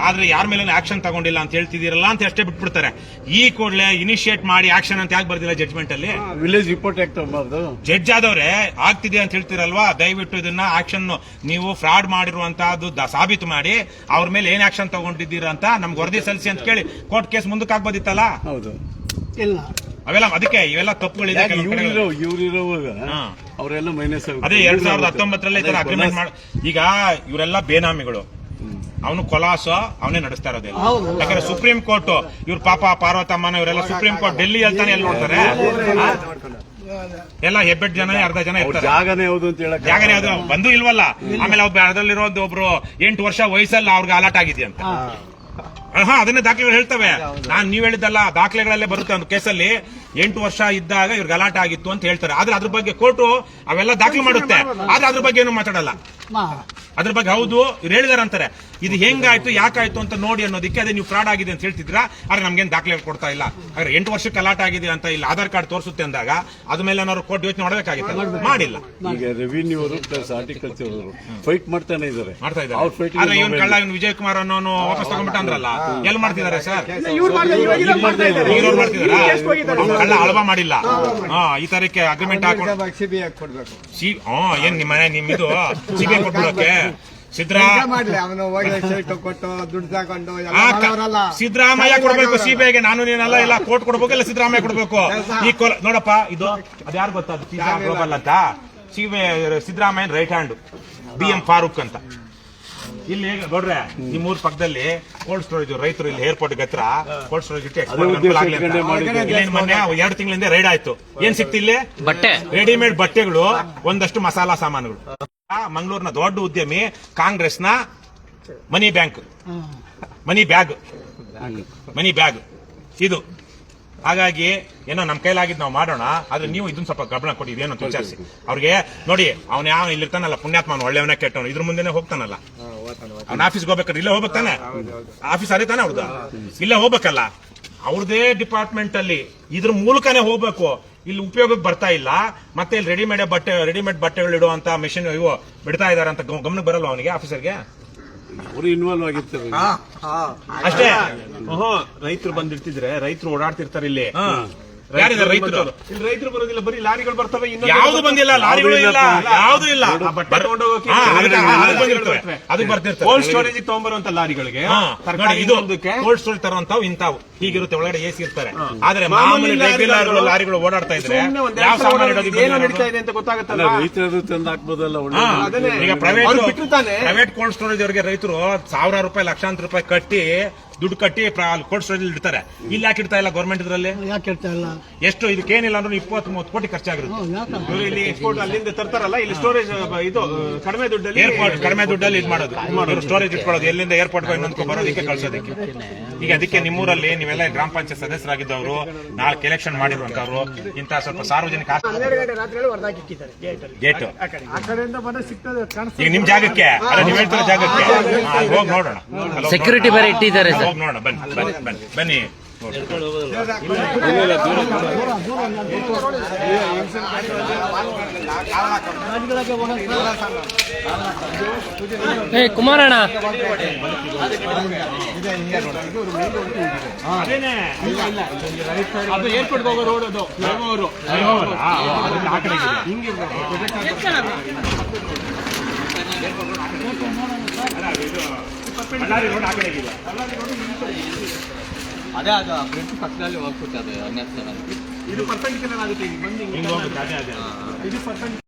ಆದ್ರೆ ಯಾರ ಮೇಲೆ ಆಕ್ಷನ್ ತಗೊಂಡಿಲ್ಲ ಅಂತ ಹೇಳ್ತಿದ್ದೀರಲ್ಲ ಅಂತ ಅಷ್ಟೇ ಬಿಟ್ಬಿಡ್ತಾರೆ. ಈ ಕೂಡಲೇ ಇನಿಷಿಯೇಟ್ ಮಾಡಿ ಆಕ್ಷನ್ ಅಂತ ಯಾಕೆ ಬರ್ದಿಲ್ಲ ಜಡ್ಜ್ಮೆಂಟ್ ಅಲ್ಲಿ? ವಿಲೇಜ್ ರಿಪೋರ್ಟ್ ಯಾಕೆ ತಗೊಬಾರ್ದು? ಜಡ್ಜ್ ಆದವ್ರೆ ಆಗ್ತಿದೆ ಅಂತ ಹೇಳ್ತಿರಲ್ವಾ, ದಯವಿಟ್ಟು ಇದನ್ನ ಆಕ್ಷನ್ ನೀವು ಫ್ರಾಡ್ ಮಾಡಿರುವಂತಹದ್ದು ಸಾಬೀತು ಮಾಡಿ ಅವ್ರ ಮೇಲೆ ಏನ್ ಆಕ್ಷನ್ ತಗೊಂಡಿದ್ದೀರಾ ಅಂತ ನಮ್ಗೆ ವರದಿ ಸಲ್ಲಿಸಿ ಅಂತ ಕೇಳಿ ಕೋರ್ಟ್ ಕೇಸ್ ಮುಂದಕ್ಕೆ ಆಗ್ಬೋದಿತ್ತಲ್ಲ. ಹೌದು, ಇಲ್ಲ ಅವೆಲ್ಲ ಅದಕ್ಕೆ ಇವೆಲ್ಲ ತಪ್ಪುಗಳಿದೆ. ಇವ್ರಿರುವಾಗ ಅವರೆಲ್ಲ ಮೈನಸ್. ಅದೇ 2019 ಈ ತರ ಅಗ್ರಿಮೆಂಟ್ ಮಾಡಿ. ಈಗ ಇವರೆಲ್ಲ ಬೇನಾಮಿಗಳು, ಅವನು ಕೊಲಾಸ ಅವನೇ ನಡೆಸ್ತಾ ಇರೋದಿಲ್ಲ. ಯಾಕಂದ್ರೆ ಸುಪ್ರೀಂ ಕೋರ್ಟ್ ಇವ್ರ ಪಾಪ ಪಾರ್ವತಮ್ಮನ ಇವರೆಲ್ಲ ಸುಪ್ರೀಂ ಕೋರ್ಟ್ ಡೆಲ್ಲಿ ಹೇಳ್ತಾನೆ ಎಲ್ಲಿ ನೋಡ್ತಾರೆ. ಎಲ್ಲ 8 ಜನ 10 ಜನ ಇರ್ತಾರೆ. ಜಾಗನೇ ಯಾವುದು ಅಂತ ಹೇಳಕ್ ಜಾಗನೇ ಯಾವ್ದು ಬಂದು ಇಲ್ವಲ್ಲ. ಆಮೇಲೆ ಅದರಲ್ಲಿರೋದು ಒಬ್ರು 8 ವರ್ಷ ವಯಸ್ಸಲ್ಲಿ ಅವ್ರಿಗೆ ಅಲಾಟ್ ಆಗಿದೆ ಅಂತ. ಅದನ್ನೇ ದಾಖಲೆಗಳು ಹೇಳ್ತವೆ. ನೀವ್ ಹೇಳಿದ್ದಲ್ಲ, ದಾಖಲೆಗಳಲ್ಲೇ ಬರುತ್ತೆ. ಒಂದು ಕೇಸಲ್ಲಿ 8 ವರ್ಷ ಇದ್ದಾಗ ಇವ್ರಿಗೆ ಗಲಾಟೆ ಆಗಿತ್ತು ಅಂತ ಹೇಳ್ತಾರೆ. ಆದ್ರೆ ಅದ್ರ ಬಗ್ಗೆ ಕೋರ್ಟು ಅವೆಲ್ಲ ದಾಖಲೆ ಮಾಡುತ್ತೆ. ಆದ್ರೆ ಅದ್ರ ಬಗ್ಗೆ ಏನು ಮಾತಾಡಲ್ಲ. ಅದ್ರ ಬಗ್ಗೆ ಹೌದು ಇವ್ರು ಹೇಳಿದಾರೆ ಅಂತಾರೆ. ಇದು ಹೆಂಗಾಯ್ತು ಯಾಕಾಯ್ತು ಅಂತ ನೋಡಿ ಅನ್ನೋದಕ್ಕೆ ಅದೇ ನೀವು ಫ್ರಾಡ್ ಆಗಿದೆ ಅಂತ ಹೇಳ್ತಿದ್ರಾ. ಆದ್ರೆ ನಮ್ಗೇನ್ ದಾಖಲೆ ಕೊಡ್ತಾ ಇಲ್ಲ. ಆದ್ರೆ 8 ವರ್ಷಕ್ಕೆ ಗಲಾಟೆ ಆಗಿದೆ ಅಂತ ಇಲ್ಲ ಆಧಾರ್ ಕಾರ್ಡ್ ತೋರಿಸುತ್ತೆ ಅಂದಾಗ ಅದ ಮೇಲೆ ಏನಾದ್ರು ಕೋರ್ಟ್ ಯೋಚನೆ ಮಾಡಬೇಕಾಗಿತ್ತು, ಮಾಡಿಲ್ಲ. ಈಗ ರೆವಿನ್ಯೂ ಅವರು ಪ್ಲಸ್ ಹಾರ್ಟಿಕಲ್ಚರ್ ಅವರು ಫೈಟ್ ಮಾಡ್ತಾ ಇದ್ದಾರೆ. ಆದ್ರೆ ಇವನ್ ಕಳ್ಳ ಇವನ್ ವಿಜಯ್ ಕುಮಾರ್ ಅನ್ನೋನು ವಾಪಸ್ ತಗೊಂಡ್ಬಿಟ್ಟ ಅಂದ್ರಲ್ಲ, ಎಲ್ಲಿ ಮಾಡ್ತಿದ್ದಾರೆ ಸರ್? ಕಳ್ಳ ಅಳವ ಮಾಡಿಲ್ಲ. ಈ ತರಕ್ಕೆ ಅಗ್ರಿಮೆಂಟ್ ಹಾಕೊಂಡು ಏನ್ ನಿಮ್ಮ ನಿಮ್ಮಿದು ಸಿಬಿಐ ಕೊಟ್ಬಿಡೋಕೆ ಮಾಡ್ಲಿ ಅವನು ಹೋಗಿ ಶರ್ಟ್ ಕೊಟ್ಟು ದುಡ್ಡು ತಗೊಂಡು ಎಲ್ಲ ಆ ಮಾಡೋರಲ್ಲ. ಸಿದ್ದರಾಮಯ್ಯ ಕೊಡ್ಬೇಕು ಸಿಬಿಐಗೆ, ನಾನು ನೀನಲ್ಲ, ಇಲ್ಲ ಕೋರ್ಟ್ ಕೊಡ್ಬೇಕು, ಇಲ್ಲ ಸಿದ್ದರಾಮಯ್ಯ ಕೊಡ್ಬೇಕು. ಈ ನೋಡಪ್ಪ, ಇದು ಅದ್ಯಾರು ಗೊತ್ತಾ, ಗ್ಲೋಬಲ್ ಅಂತ Siddaramaiah right hand BM Farooq ಅಂತ. ಇಲ್ಲಿ ನೋಡ್ರೆ ನಿಮ್ಮೂರ್ ಪಕ್ಕದಲ್ಲಿ ಕೋಲ್ಡ್ ಸ್ಟೋರೇಜ್ ರೈತರು ಇಲ್ಲಿ ಏರ್ಪೋರ್ಟ್ ಹತ್ರ ಕೋಲ್ಡ್ ಸ್ಟೋರೇಜ್ ಇಟ್ಟು ಎಕ್ಸ್ಪೋರ್ಟ್ ಮೊನ್ನೆ 2 ತಿಂಗಳಿಂದ ರೈಡ್ ಆಯ್ತು. ಏನ್ ಸಿಕ್ತಿ ಇಲ್ಲಿ? ಬಟ್ಟೆ, ರೆಡಿಮೇಡ್ ಬಟ್ಟೆಗಳು, ಒಂದಷ್ಟು ಮಸಾಲಾ ಸಾಮಾನುಗಳು. ಮಂಗಳೂರಿನ ದೊಡ್ಡ ಉದ್ಯಮಿ ಕಾಂಗ್ರೆಸ್ನ ಮನಿ ಬ್ಯಾಗ್ ಇದು. ಹಾಗಾಗಿ ಏನೋ ನಮ್ ಕೈಲಾಗಿದ್ ನಾವು ಮಾಡೋಣ, ಆದ್ರೆ ನೀವು ಇದನ್ನ ಸ್ವಲ್ಪ ಗಮನ ಕೊಡಿ, ಇದೇನೋ ಅಂತ ವಿಚಾರಿಸಿ ಅವ್ರಿಗೆ. ನೋಡಿ ಅವ್ನ ಯಾವ ಇಲ್ಲಿರ್ತಾನಲ್ಲ ಪುಣ್ಯಾತ್ಮ, ಒಳ್ಳೆಯವನ ಕೆಟ್ಟವನು, ಇದ್ರ ಮುಂದೆನೆ ಹೋಗ್ತಾನಲ್ಲ. ಅವ್ನ ಆಫೀಸ್ಗೆ ಹೋಗ್ಬೇಕಾದ್ರೆ ಇಲ್ಲೇ ಹೋಗ್ಬೇಕಾನೆ, ಆಫೀಸ್ ಅದೇ ತಾನೆ ಅವ್ರದ್ದು, ಇಲ್ಲೇ ಹೋಗ್ಬೇಕಲ್ಲ. ಅವ್ರದೇ ಡಿಪಾರ್ಟ್ಮೆಂಟ್ ಅಲ್ಲಿ ಇದ್ರ ಮೂಲಕನೇ ಹೋಗ್ಬೇಕು. ಇಲ್ಲಿ ಉಪಯೋಗಕ್ಕೆ ಬರ್ತಾ ಇಲ್ಲ. ಮತ್ತೆ ಇಲ್ಲಿ ರೆಡಿಮೇಡ್ ಬಟ್ಟೆಗಳು ಇಡುವಂತ ಮೆಷಿನ್ ಇವು ಬಿಡ್ತಾ ಇದಾರೆ ಅಂತ ಗಮನಕ್ಕೆ ಬರಲ್ಲ ಅವನಿಗೆ, ಆಫೀಸರ್ಗೆ. ಅವರು ಇನ್ವಾಲ್ವ್ ಆಗಿರ್ತಾರೆ. ಅಷ್ಟೇ. ರೈತರು ಬಂದಿರ್ತಿದ್ರೆ ರೈತರು ಓಡಾಡ್ತಿರ್ತಾರೆ ಇಲ್ಲಿ. ಯಾರಿದ್ದಾರೆ ರೈತರು? ಇಲ್ಲಿ ರೈತರು ಬರೋದಿಲ್ಲ, ಬರೀ ಲಾರಿಗಳು ಬರ್ತವೆ. ಯಾವ್ದು ಬಂದಿಲ್ಲ, ಲಾರಿಗಳು ಇಲ್ಲ, ಯಾವ್ದು ಇಲ್ಲ. ಬಟ್ಟೆ ತಗೊಂಡೋಗಕ್ಕೆ ಅದಕ್ಕೆ ಬರ್ತಿರ್ತಾರೆ. ಕೋಲ್ಡ್ ಸ್ಟೋರೇಜ್ ತಗೊಂಡ್ಬರುವಂತ ಲಾರಿಗಳಿಗೆ ಇದು ಕೋಲ್ಡ್ ಸ್ಟೋರೇಜ್ ತರುವಂತಾವ್ ಇಂತಾವು ಹೀಗಿರುತ್ತೆ, ಒಳಗಡೆ AC ಇರ್ತಾರೆ. ಆದ್ರೆ ಮಾಮೂಲಿ ರೆಗ್ಯುಲರ್ ಲಾರಿಗಳು ಓಡಾಡ್ತಾ ಇದ್ರೆ ಯಾವ ಸಾಮಾನು ಏನು ನಡೀತಾ ಇದೆ ಅಂತ ಗೊತ್ತಾಗುತ್ತಲ್ಲ. ರೈತರು ತಂದು ಹಾಕ್ಬೋದಲ್ಲ. ಈಗ ಪ್ರೈವೇಟ್ ಕೋಲ್ಡ್ ಸ್ಟೋರೇಜ್ ಅವರಿಗೆ ರೈತರು ಸಾವಿರಾರು ರೂಪಾಯಿ, ಲಕ್ಷಾಂತರ ರೂಪಾಯಿ ಕಟ್ಟಿ ದುಡ್ಡು ಕಟ್ಟಿ ಕೋಲ್ಡ್ ಸ್ಟೋರೇಜ್ ಇಡ್ತಾರೆ. ಇಲ್ಲಿ ಯಾಕೆ ಇಡ್ತಾ ಇಲ್ಲ ಗೌರ್ಮೆಂಟ್ ಇದ್ರಲ್ಲಿ? ಎಷ್ಟು ಇದಕ್ಕೇನಿಲ್ಲ ಅಂದ್ರೆ 20-30 ಕೋಟಿ ಖರ್ಚಾಗಿರುತ್ತೆ. ಇವರು ಇಲ್ಲಿ ಎಕ್ಸ್ಪೋರ್ಟ್ ಅಲ್ಲಿಂದ ತರ್ತಾರಲ್ಲ, ಇಲ್ಲಿ ಸ್ಟೋರೇಜ್ ಇದು ಕಡಿಮೆ ದುಡ್ಡಲ್ಲಿ, ಏರ್ಪೋರ್ಟ್ ಕಡಿಮೆ ದುಡ್ಡಲ್ಲಿ ಇದು ಮಾಡೋದು, ಸ್ಟೋರೇಜ್ ಇಟ್ಕೊಳ್ಳೋದು, ಎಲ್ಲಿಂದ ಏರ್ಪೋರ್ಟ್ ಇನ್ನೊಂದು ಬರೋದಕ್ಕೆ ಕಳ್ಸೋದಕ್ಕೆ. ಈಗ ಅದಕ್ಕೆ ನಿಮ್ಮೂರಲ್ಲಿ ನೀವೆಲ್ಲ ಗ್ರಾಮ ಪಂಚಾಯತ್ ಸದಸ್ಯರಾಗಿದ್ದವರು, ನಾಳೆ ಎಲೆಕ್ಷನ್ ಮಾಡಿರುವಂತವ್ರು, ಇಂತ ಸ್ವಲ್ಪ ಸಾರ್ವಜನಿಕ 12 ಗಂಟೆ ರಾತ್ರಿ ಹೊರದಾಕಿಟ್ಟಿದ್ದಾರೆ ಗೇಟ್ ಆ ಕಡೆಯಿಂದ ಬಂದ್ರೆ ಸಿಗ್ತದೆ ಕಾಣಿಸ್ತದೆ. ಈಗ ನಿಮ್ ಜಾಗಕ್ಕೆ ಅಲ್ಲ, ನೀವ್ ಹೇಳ್ತಿರೋ ಜಾಗಕ್ಕೆ ಹೋಗಿ ನೋಡೋಣ. ಸೆಕ್ಯೂರಿಟಿ ಬೇರೆ ಇಟ್ಟಿದ್ದಾರೆ ಸರ್. ಹೋಗಿ ನೋಡೋಣ, ಬನ್ನಿ. ಕುಮಾರಣ್ಣ ಅದು ಏರ್ಪೋರ್ಟ್ ಹೋಗೋ ರೋಡ್, ಅದು ಅವರು ಅದೇ ಅದು ಬ್ರಿಡ್ಜ್ ಪಕ್ಕದಲ್ಲಿ ಹೋಗ್ಬಿಟ್ಟು ಅದು ಇದು ಪರ್ಪೆಂಡಿಕ್ಯುಲರ್ ಆಗುತ್ತೆ.